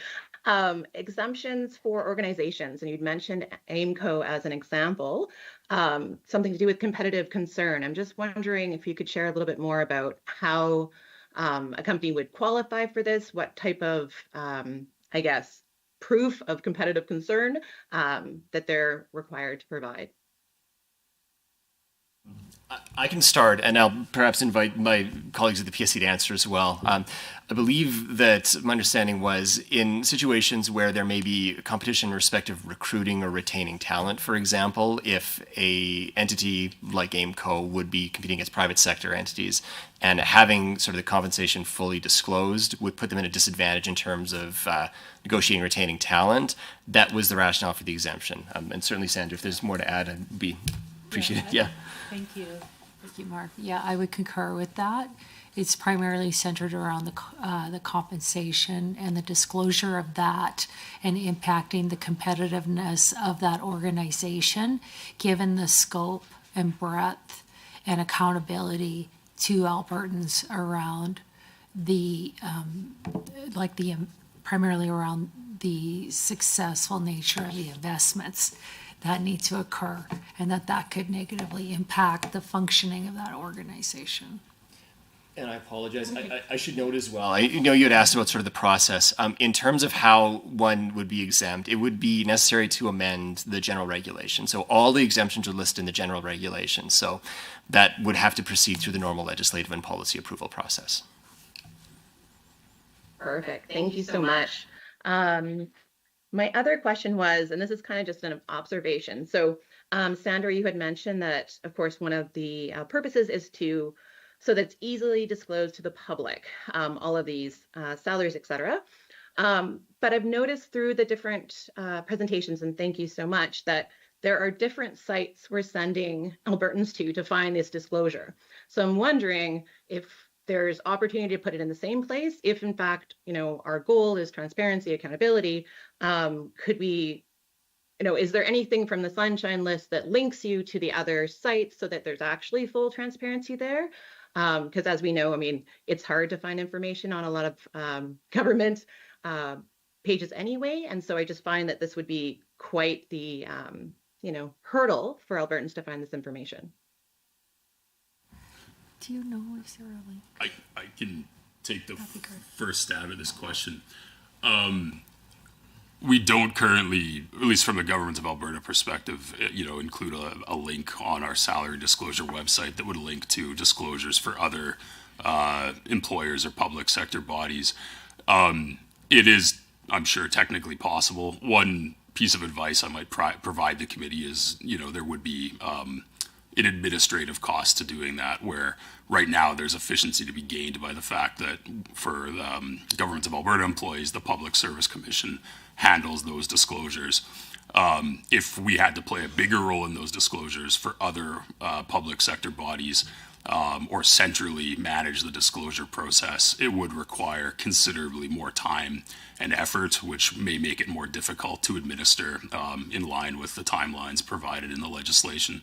Speaker 17: exemptions for organizations. And you'd mentioned AIMCO as an example, something to do with competitive concern. I'm just wondering if you could share a little bit more about how a company would qualify for this, what type of, I guess, proof of competitive concern that they're required to provide.
Speaker 14: I can start, and I'll perhaps invite my colleagues at the PSC to answer as well. I believe that my understanding was in situations where there may be competition in respect of recruiting or retaining talent, for example, if a entity like AIMCO would be competing against private sector entities and having sort of the compensation fully disclosed would put them at a disadvantage in terms of negotiating and retaining talent. That was the rationale for the exemption. And certainly, Sandra, if there's more to add, I'd be appreciated. Yeah.
Speaker 5: Thank you. Thank you, Mark. Yeah, I would concur with that. It's primarily centered around the compensation and the disclosure of that and impacting the competitiveness of that organization, given the scope and breadth and accountability to Albertans around primarily around the successful nature of the investments that need to occur, and that could negatively impact the functioning of that organization.
Speaker 14: And I apologize. I should note as well, you had asked about sort of the process. In terms of how one would be exempt, it would be necessary to amend the general regulation. So all the exemptions are listed in the general regulation. So that would have to proceed through the normal legislative and policy approval process.
Speaker 17: Perfect. Thank you so much. My other question was, and this is kind of just an observation. So, Sandra, you had mentioned that, of course, one of the purposes is so that's easily disclosed to the public, all of these salaries, et cetera. But I've noticed through the different presentations, and thank you so much, that there are different sites we're sending Albertans to find this disclosure. So I'm wondering if there's opportunity to put it in the same place. If in fact, our goal is transparency, accountability, could we, is there anything from the Sunshine List that links you to the other sites so that there's actually full transparency there? Because as we know, it's hard to find information on a lot of government pages anyway. And so I just find that this would be quite the, hurdle for Albertans to find this information.
Speaker 5: Do you know, is there a link?
Speaker 15: I can take the first stab at this question. We don't currently, at least from the Government of Alberta perspective, include a link on our salary disclosure website that would link to disclosures for other employers or public sector bodies. It is, I'm sure, technically possible. One piece of advice I might provide the committee is, there would be an administrative cost to doing that, where right now there's efficiency to be gained by the fact that for Government of Alberta employees, the Public Service Commission handles those disclosures. If we had to play a bigger role in those disclosures for other public sector bodies or centrally manage the disclosure process, it would require considerably more time and effort, which may make it more difficult to administer in line with the timelines provided in the legislation.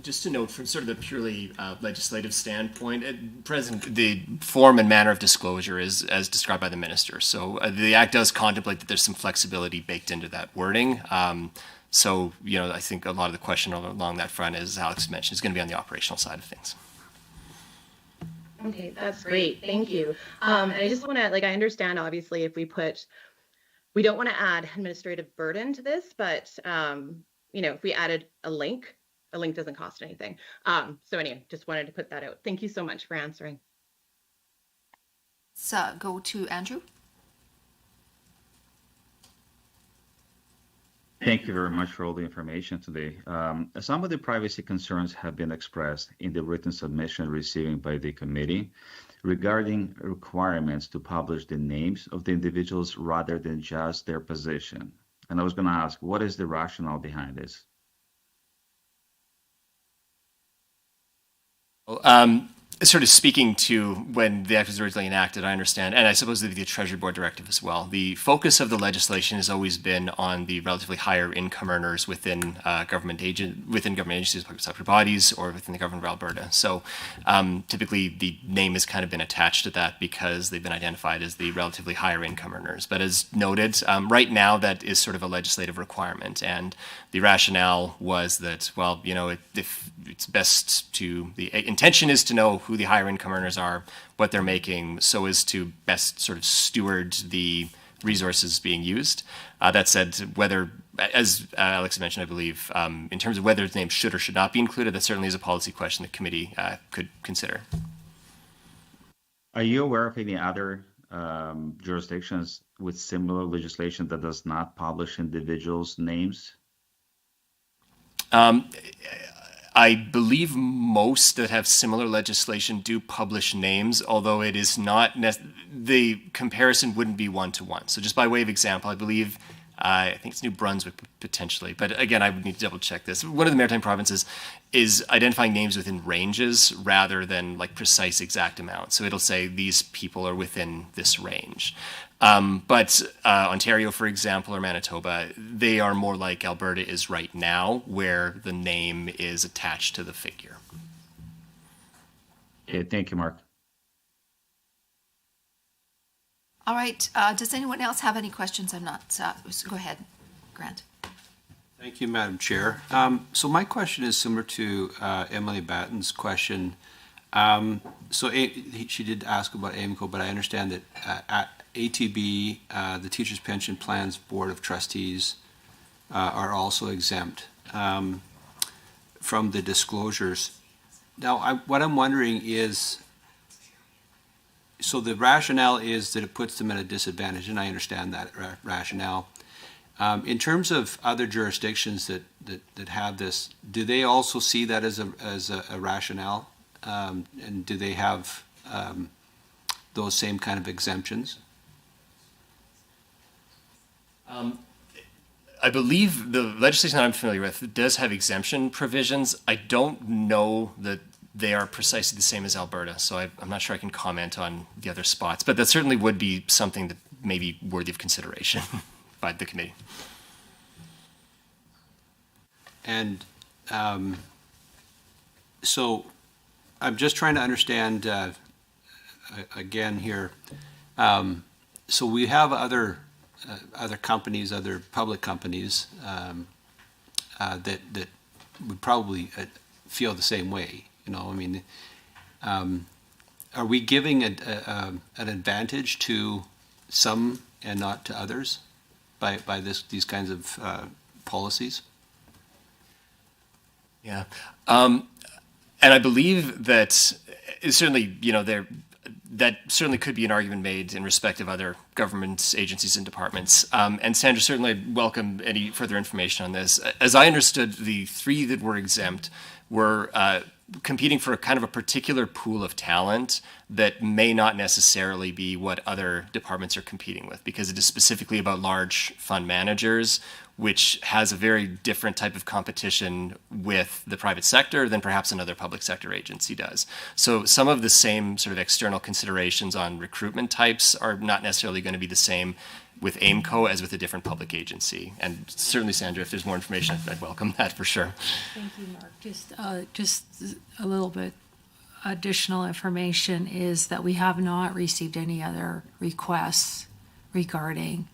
Speaker 14: Just to note, from sort of the purely legislative standpoint, at present, the form and manner of disclosure is as described by the minister. So the Act does contemplate that there's some flexibility baked into that wording. So, I think a lot of the question along that front, as Alex mentioned, is going to be on the operational side of things.
Speaker 17: Okay, that's great. Thank you. And I just want to, I understand, obviously, if we don't want to add administrative burden to this, but, if we added a link doesn't cost anything. So anyway, just wanted to put that out. Thank you so much for answering.
Speaker 1: So go to Andrew.
Speaker 16: Thank you very much for all the information today. Some of the privacy concerns have been expressed in the written submission received by the committee regarding requirements to publish the names of the individuals rather than just their position. And I was going to ask, what is the rationale behind this?
Speaker 14: Sort of speaking to when the Act was originally enacted, I understand, and I suppose the Treasury Board directive as well, the focus of the legislation has always been on the relatively higher income earners within government agencies, public sector bodies, or within the Government of Alberta. So typically the name has kind of been attached to that because they've been identified as the relatively higher income earners. But as noted, right now that is sort of a legislative requirement, and the rationale was that, well, if it's best to, the intention is to know who the higher income earners are, what they're making, so as to best sort of steward the resources being used. That said, whether as Alex mentioned, I believe, in terms of whether its name should or should not be included, that certainly is a policy question the committee could consider.
Speaker 16: Are you aware of any other jurisdictions with similar legislation that does not publish individuals' names?
Speaker 14: I believe most that have similar legislation do publish names, although it is not, the comparison wouldn't be one-to-one. So just by way of example, I believe, I think it's New Brunswick potentially, but again, I would need to double check this. One of the maritime provinces is identifying names within ranges rather than like precise exact amounts. So it'll say these people are within this range. But Ontario, for example, or Manitoba, they are more like Alberta is right now, where the name is attached to the figure.
Speaker 16: Okay, thank you, Mark.
Speaker 1: All right. Does anyone else have any questions? I'm not. Go ahead, Grant.
Speaker 2: Thank you, Madam Chair. So my question is similar to Emily Batten's question. She did ask about AIMCO, but I understand that at ATB, the Teachers Pension Plans Board of Trustees are also exempt from the disclosures. Now, what I'm wondering is, so the rationale is that it puts them at a disadvantage, and I understand that rationale. In terms of other jurisdictions that have this, do they also see that as a rationale? And do they have those same kind of exemptions?
Speaker 14: I believe the legislation that I'm familiar with does have exemption provisions. I don't know that they are precisely the same as Alberta, so I'm not sure I can comment on the other spots, but that certainly would be something that may be worthy of consideration by the committee.
Speaker 2: And so I'm just trying to understand again here. So we have other companies, other public companies that would probably feel the same way. You know, I mean, are we giving an advantage to some and not to others by these kinds of policies?
Speaker 14: Yeah, and I believe that certainly, you know, that certainly could be an argument made in respect of other government agencies and departments. And Sandra, certainly I'd welcome any further information on this. As I understood, the three that were exempt were competing for a kind of a particular pool of talent that may not necessarily be what other departments are competing with, because it is specifically about large fund managers, which has a very different type of competition with the private sector than perhaps another public sector agency does. So some of the same sort of external considerations on recruitment types are not necessarily going to be the same with AIMCO as with a different public agency. And certainly, Sandra, if there's more information, I'd welcome that for sure.
Speaker 5: Thank you, Mark. Just a little bit additional information is that we have not received any other requests regarding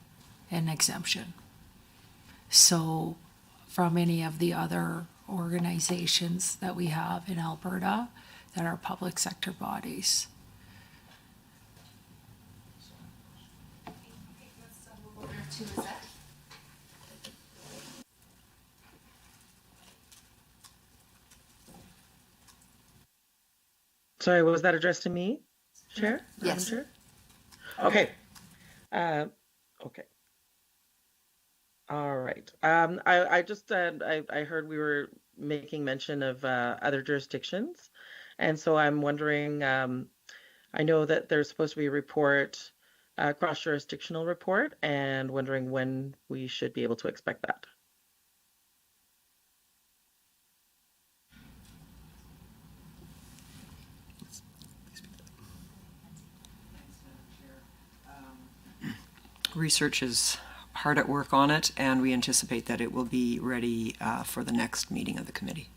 Speaker 5: an exemption. So from any of the other organizations that we have in Alberta that are public sector bodies.
Speaker 10: Sorry, was that addressed to me, Chair?
Speaker 1: Yes.
Speaker 10: Chair? Okay. Okay. All right. I just I heard we were making mention of other jurisdictions, and so I'm wondering. I know that there's supposed to be a report, cross-jurisdictional report, and wondering when we should be able to expect that.
Speaker 7: Research is hard at work on it, and we anticipate that it will be ready for the next meeting of the committee.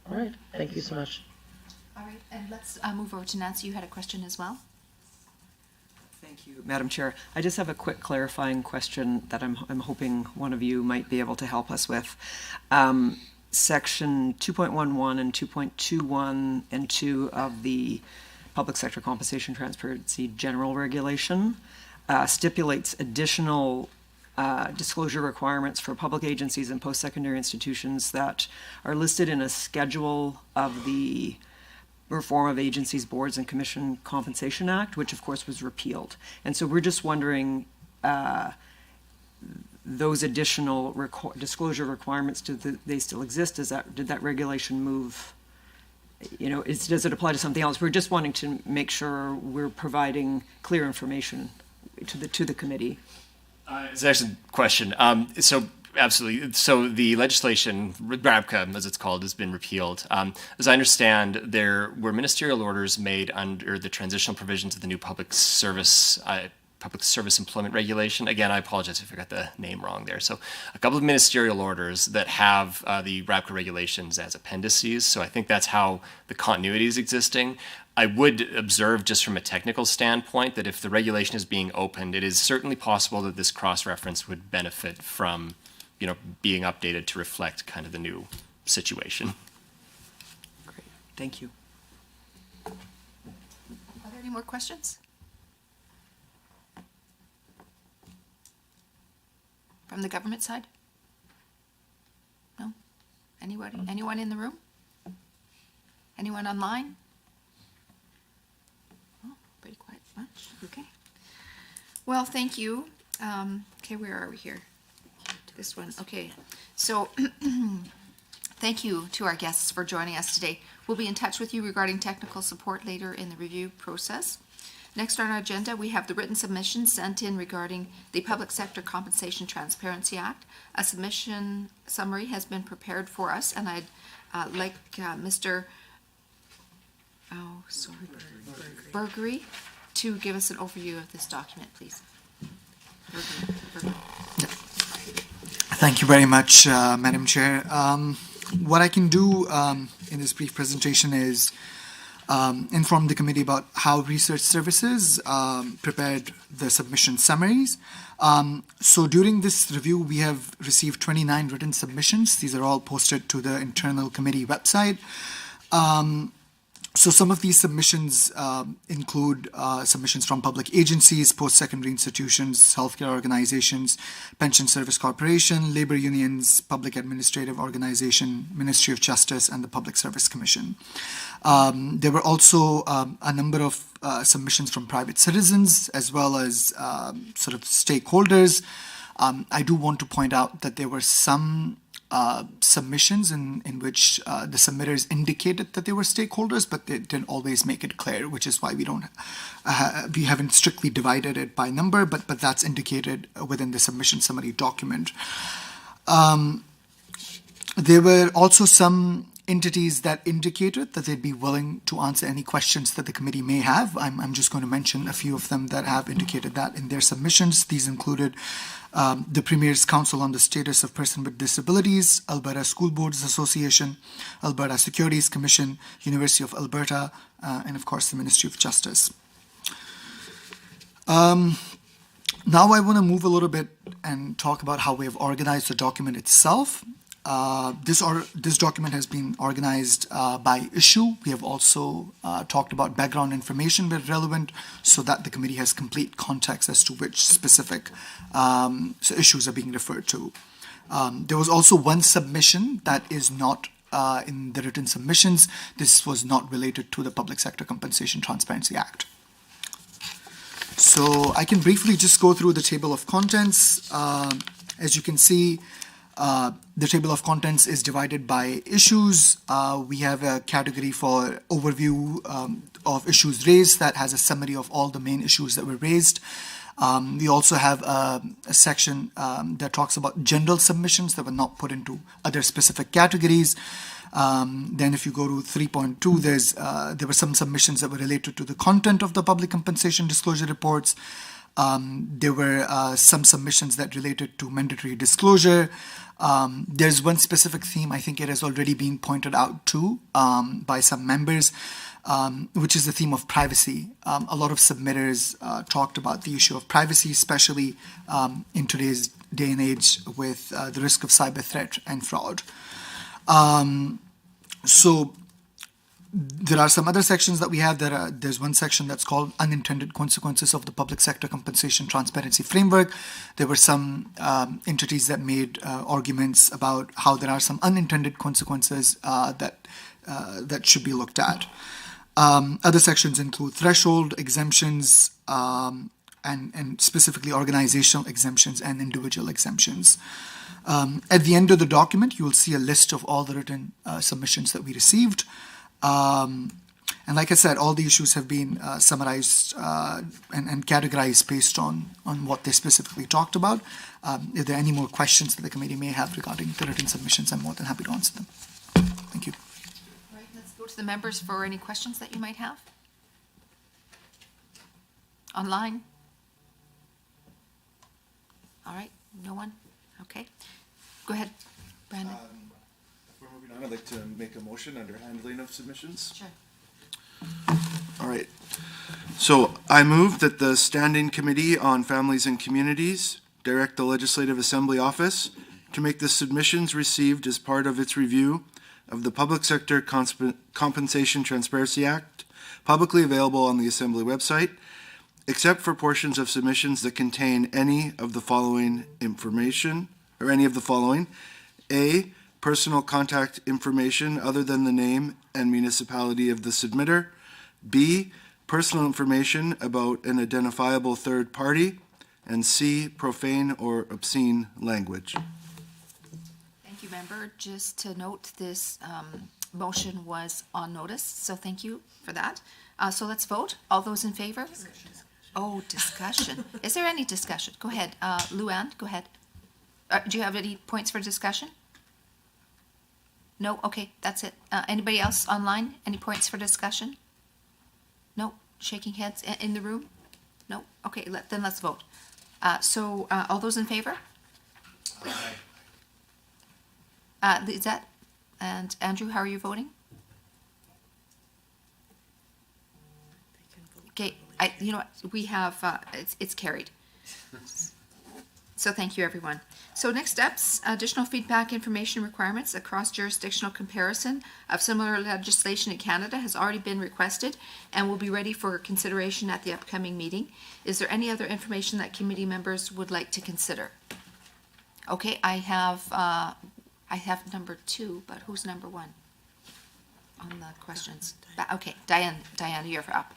Speaker 10: All right. Thank you so much.
Speaker 1: All right, and let's move over to Nancy. You had a question as well.
Speaker 7: Thank you, Madam Chair. I just have a quick clarifying question that I'm hoping one of you might be able to help us with. Section 2.11 and 2.21 and 2 of the Public Sector Compensation Transparency General Regulation stipulates additional disclosure requirements for public agencies and post-secondary institutions that are listed in a schedule of the Reform of Agencies, Boards, and Commission Compensation Act, which of course was repealed. And so we're just wondering, those additional disclosure requirements, they still exist? Did that regulation move? Does it apply to something else? We're just wanting to make sure we're providing clear information to the committee.
Speaker 14: It's actually a question. So absolutely. So the legislation, RABCA as it's called, has been repealed. As I understand, there were ministerial orders made under the transitional provisions of the new public service employment regulation. Again, I apologize if I got the name wrong there. So a couple of ministerial orders that have the RABCA regulations as appendices. So I think that's how the continuity is existing. I would observe just from a technical standpoint that if the regulation is being opened, it is certainly possible that this cross-reference would benefit from, being updated to reflect kind of the new situation.
Speaker 7: Great, thank you.
Speaker 1: Are there any more questions? From the government side? No? Anybody? Anyone in the room? Anyone online? Oh, pretty quiet bunch. Okay. Well, thank you. Okay, where are we here? This one. Okay. So thank you to our guests for joining us today. We'll be in touch with you regarding technical support later in the review process. Next on our agenda, we have the written submission sent in regarding the Public Sector Compensation Transparency Act. A submission summary has been prepared for us, and I'd like Mr. Burgery to give us an overview of this document, please. Burgery.
Speaker 6: Thank you very much, Madam Chair. What I can do in this brief presentation is inform the committee about how research services prepared the submission summaries. So during this review, we have received 29 written submissions. These are all posted to the internal committee website. So some of these submissions include submissions from public agencies, post-secondary institutions, healthcare organizations, pension service corporation, labor unions, public administrative organization, Ministry of Justice, and the Public Service Commission. There were also a number of submissions from private citizens as well as sort of stakeholders. I do want to point out that there were some submissions in which the submitters indicated that they were stakeholders, but they didn't always make it clear, which is why we haven't strictly divided it by number, but that's indicated within the submission summary document. There were also some entities that indicated that they'd be willing to answer any questions that the committee may have. I'm just going to mention a few of them that have indicated that in their submissions. These included the Premier's Council on the Status of Persons with Disabilities, Alberta School Boards Association, Alberta Securities Commission, University of Alberta, and of course the Ministry of Justice. Now I want to move a little bit and talk about how we have organized the document itself. This document has been organized by issue. We have also talked about background information where relevant so that the committee has complete context as to which specific issues are being referred to. There was also one submission that is not in the written submissions. This was not related to the Public Sector Compensation Transparency Act. So I can briefly just go through the table of contents. As you can see, the table of contents is divided by issues. We have a category for overview of issues raised that has a summary of all the main issues that were raised. We also have a section that talks about general submissions that were not put into other specific categories. Then if you go to 3.2, there were some submissions that were related to the content of the public compensation disclosure reports. There were some submissions that related to mandatory disclosure. There's one specific theme, I think it has already been pointed out to by some members, which is the theme of privacy. A lot of submitters talked about the issue of privacy, especially in today's day and age with the risk of cyber threat and fraud. So There are some other sections that we have. There's one section that's called Unintended Consequences of the Public Sector Compensation Transparency Framework. There were some entities that made arguments about how there are some unintended consequences that should be looked at. Other sections include threshold exemptions and specifically organizational exemptions and individual exemptions. At the end of the document, you will see a list of all the written submissions that we received. And like I said, all the issues have been summarized and categorized based on what they specifically talked about. If there are any more questions that the committee may have regarding the written submissions, I'm more than happy to answer them. Thank you.
Speaker 1: All right, let's go to the members for any questions that you might have. Online? All right, no one? Okay. Go ahead, Brandon.
Speaker 3: If we're moving on, I'd like to make a motion under handling of submissions.
Speaker 1: Sure.
Speaker 3: All right. So I move that the Standing Committee on Families and Communities direct the Legislative Assembly Office to make the submissions received as part of its review of the Public Sector Compensation Transparency Act publicly available on the Assembly website, except for portions of submissions that contain any of the following information, or any of the following. A, personal contact information other than the name and municipality of the submitter. B, personal information about an identifiable third party. And C, profane or obscene language.
Speaker 1: Thank you, member. Just to note, this motion was on notice, so thank you for that. So let's vote. All those in favor? Oh, discussion. Is there any discussion? Go ahead. Luann, go ahead. Do you have any points for discussion? No? Okay, that's it. Anybody else online? Any points for discussion? No? Shaking heads in the room? No? Okay, then let's vote. So all those in favor? Is that, and Andrew, how are you voting? Okay, you know what, we have, it's carried. So thank you, everyone. So next steps, additional feedback information requirements, a cross-jurisdictional comparison of similar legislation in Canada has already been requested and will be ready for consideration at the upcoming meeting. Is there any other information that committee members would like to consider? Okay, I have number 2, but who's number 1 on the questions? Okay, Diana, you're up.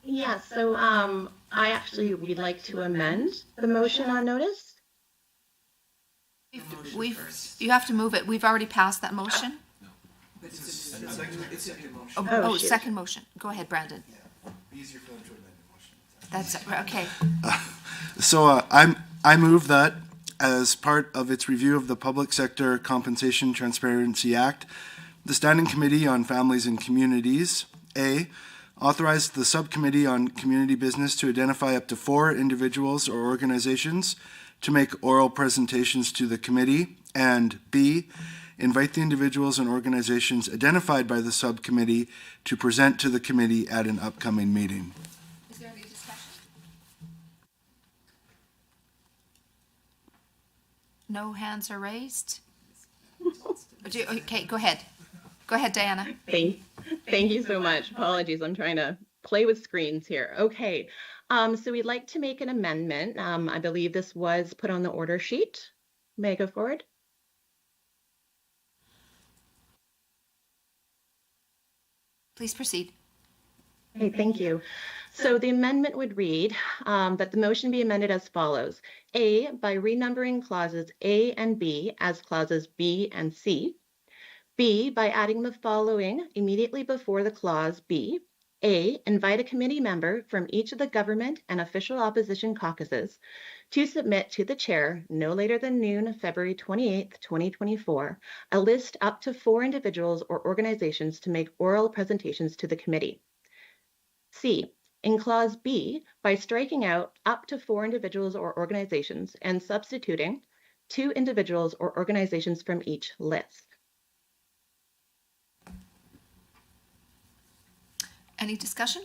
Speaker 17: Yeah, so I actually would like to amend the motion on notice.
Speaker 1: You have to move it. We've already passed that motion. Oh,
Speaker 17: shoot.
Speaker 1: second motion. Go ahead, Brandon.
Speaker 3: Easier for them to amend the motion.
Speaker 1: That's okay.
Speaker 3: So I move that as part of its review of the Public Sector Compensation Transparency Act, the Standing Committee on Families and Communities, A, authorize the Subcommittee on Community Business to identify up to 4 individuals or organizations to make oral presentations to the committee, and B, invite the individuals and organizations identified by the subcommittee to present to the committee at an upcoming meeting.
Speaker 1: Is there any discussion? No hands are raised? Okay, go ahead. Go ahead, Diana.
Speaker 17: Thank you so much. Apologies, I'm trying to play with screens here. Okay, so we'd like to make an amendment. I believe this was put on the order sheet. May I go forward?
Speaker 1: Please proceed.
Speaker 17: Okay, thank you. So the amendment would read that the motion be amended as follows. A, by renumbering clauses A and B as clauses B and C. B, by adding the following immediately before the clause B. A, invite a committee member from each of the government and official opposition caucuses to submit to the chair no later than noon, February 28th, 2024, a list up to 4 individuals or organizations to make oral presentations to the committee. C, in clause B, by striking out up to 4 individuals or organizations and substituting 2 individuals or organizations from each list.
Speaker 1: Any discussion?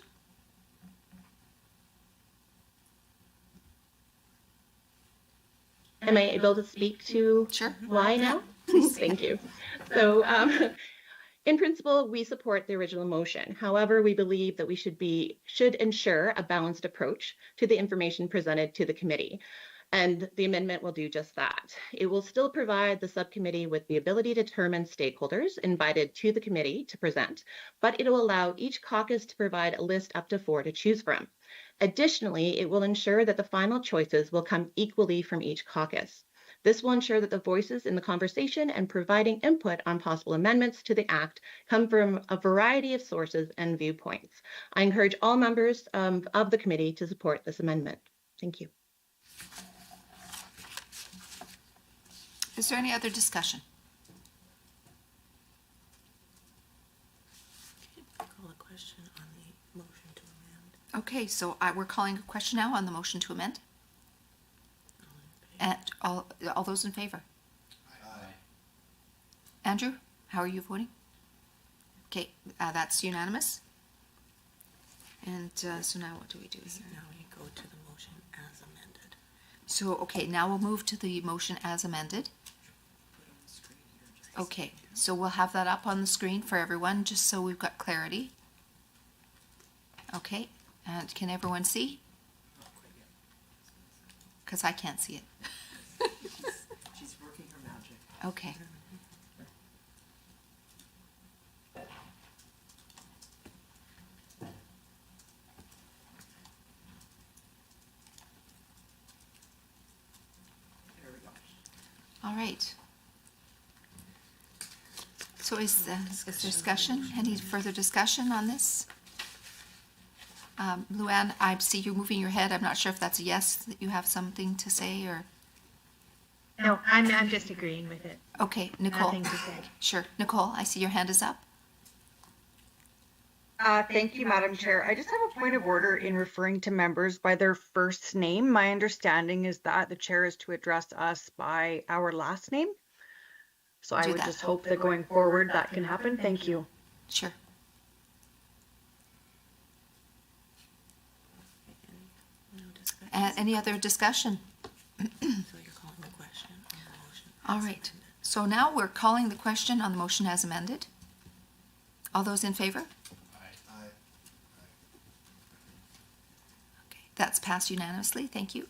Speaker 17: Am I able to speak to
Speaker 1: Sure.
Speaker 17: why now? Thank you. So In principle, we support the original motion. However, we believe that we should ensure a balanced approach to the information presented to the committee. And the amendment will do just that. It will still provide the subcommittee with the ability to determine stakeholders invited to the committee to present, but it will allow each caucus to provide a list up to 4 to choose from. Additionally, it will ensure that the final choices will come equally from each caucus. This will ensure that the voices in the conversation and providing input on possible amendments to the Act come from a variety of sources and viewpoints. I encourage all members of the committee to support this amendment. Thank you.
Speaker 1: Is there any other discussion?
Speaker 8: Call a question on the motion to amend.
Speaker 1: Okay, so we're calling a question now on the motion to amend. And all those in favor?
Speaker 3: Aye.
Speaker 1: Andrew, how are you voting? Okay, that's unanimous. And so now what do we do here?
Speaker 8: Now we go to the motion as amended.
Speaker 1: So, okay, now we'll move to the motion as amended. Okay, so we'll have that up on the screen for everyone, just so we've got clarity. Okay, and can everyone see? Because I can't see it.
Speaker 7: She's working her magic.
Speaker 1: Okay.
Speaker 7: There we go.
Speaker 1: All right. So is there discussion? Any further discussion on this? Luann, I see you moving your head. I'm not sure if that's a yes, that you have something to say, or?
Speaker 9: No, I'm just agreeing with it.
Speaker 1: Okay, Nicole.
Speaker 9: Nothing to say.
Speaker 1: Sure. Nicole, I see your hand is up.
Speaker 12: Thank you, Madam Chair. I just have a point of order in referring to members by their first name. My understanding is that the chair is to address us by our last name. So I would just hope that going forward that can happen. Thank you.
Speaker 1: Sure. Any other discussion?
Speaker 8: So you're calling the question on the motion.
Speaker 1: All right. So now we're calling the question on the motion as amended. All those in favor?
Speaker 3: Aye.
Speaker 1: Okay, that's passed unanimously. Thank you.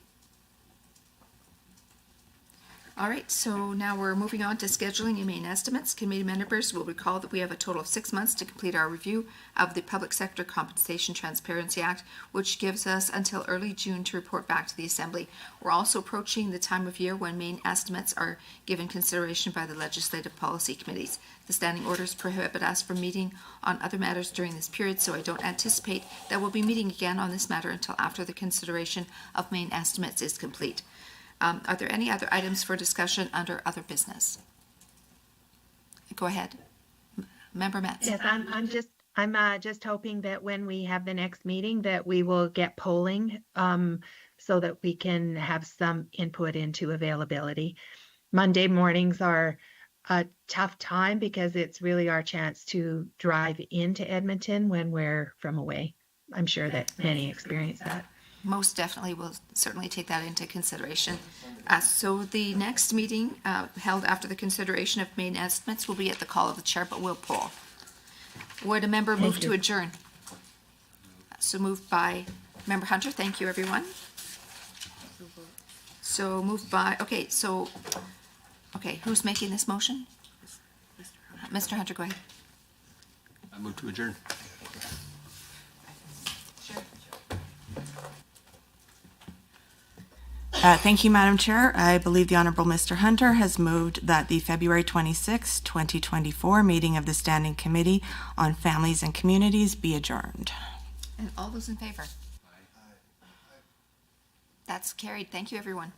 Speaker 1: All right, so now we're moving on to scheduling and main estimates. Committee members will recall that we have a total of 6 months to complete our review of the Public Sector Compensation Transparency Act, which gives us until early June to report back to the Assembly. We're also approaching the time of year when main estimates are given consideration by the Legislative Policy Committees. The standing orders prohibit us from meeting on other matters during this period, so I don't anticipate that we'll be meeting again on this matter until after the consideration of main estimates is complete. Are there any other items for discussion under other business? Go ahead. Member Metz.
Speaker 9: Yes, I'm just hoping that when we have the next meeting that we will get polling so that we can have some input into availability. Monday mornings are a tough time because it's really our chance to drive into Edmonton when we're from away. I'm sure that many experience that.
Speaker 1: Most definitely, we'll certainly take that into consideration. So the next meeting held after the consideration of main estimates will be at the call of the chair, but we'll poll. Would a member move to adjourn? So moved by Member Hunter. Thank you, everyone. So moved by, okay, who's making this motion? Mr. Hunter, go ahead.
Speaker 2: I move to adjourn.
Speaker 8: Thank you, Madam Chair. I believe the Honourable Mr. Hunter has moved that the February 26, 2024 meeting of the Standing Committee on Families and Communities be adjourned.
Speaker 1: And all those in favor? That's carried. Thank you, everyone.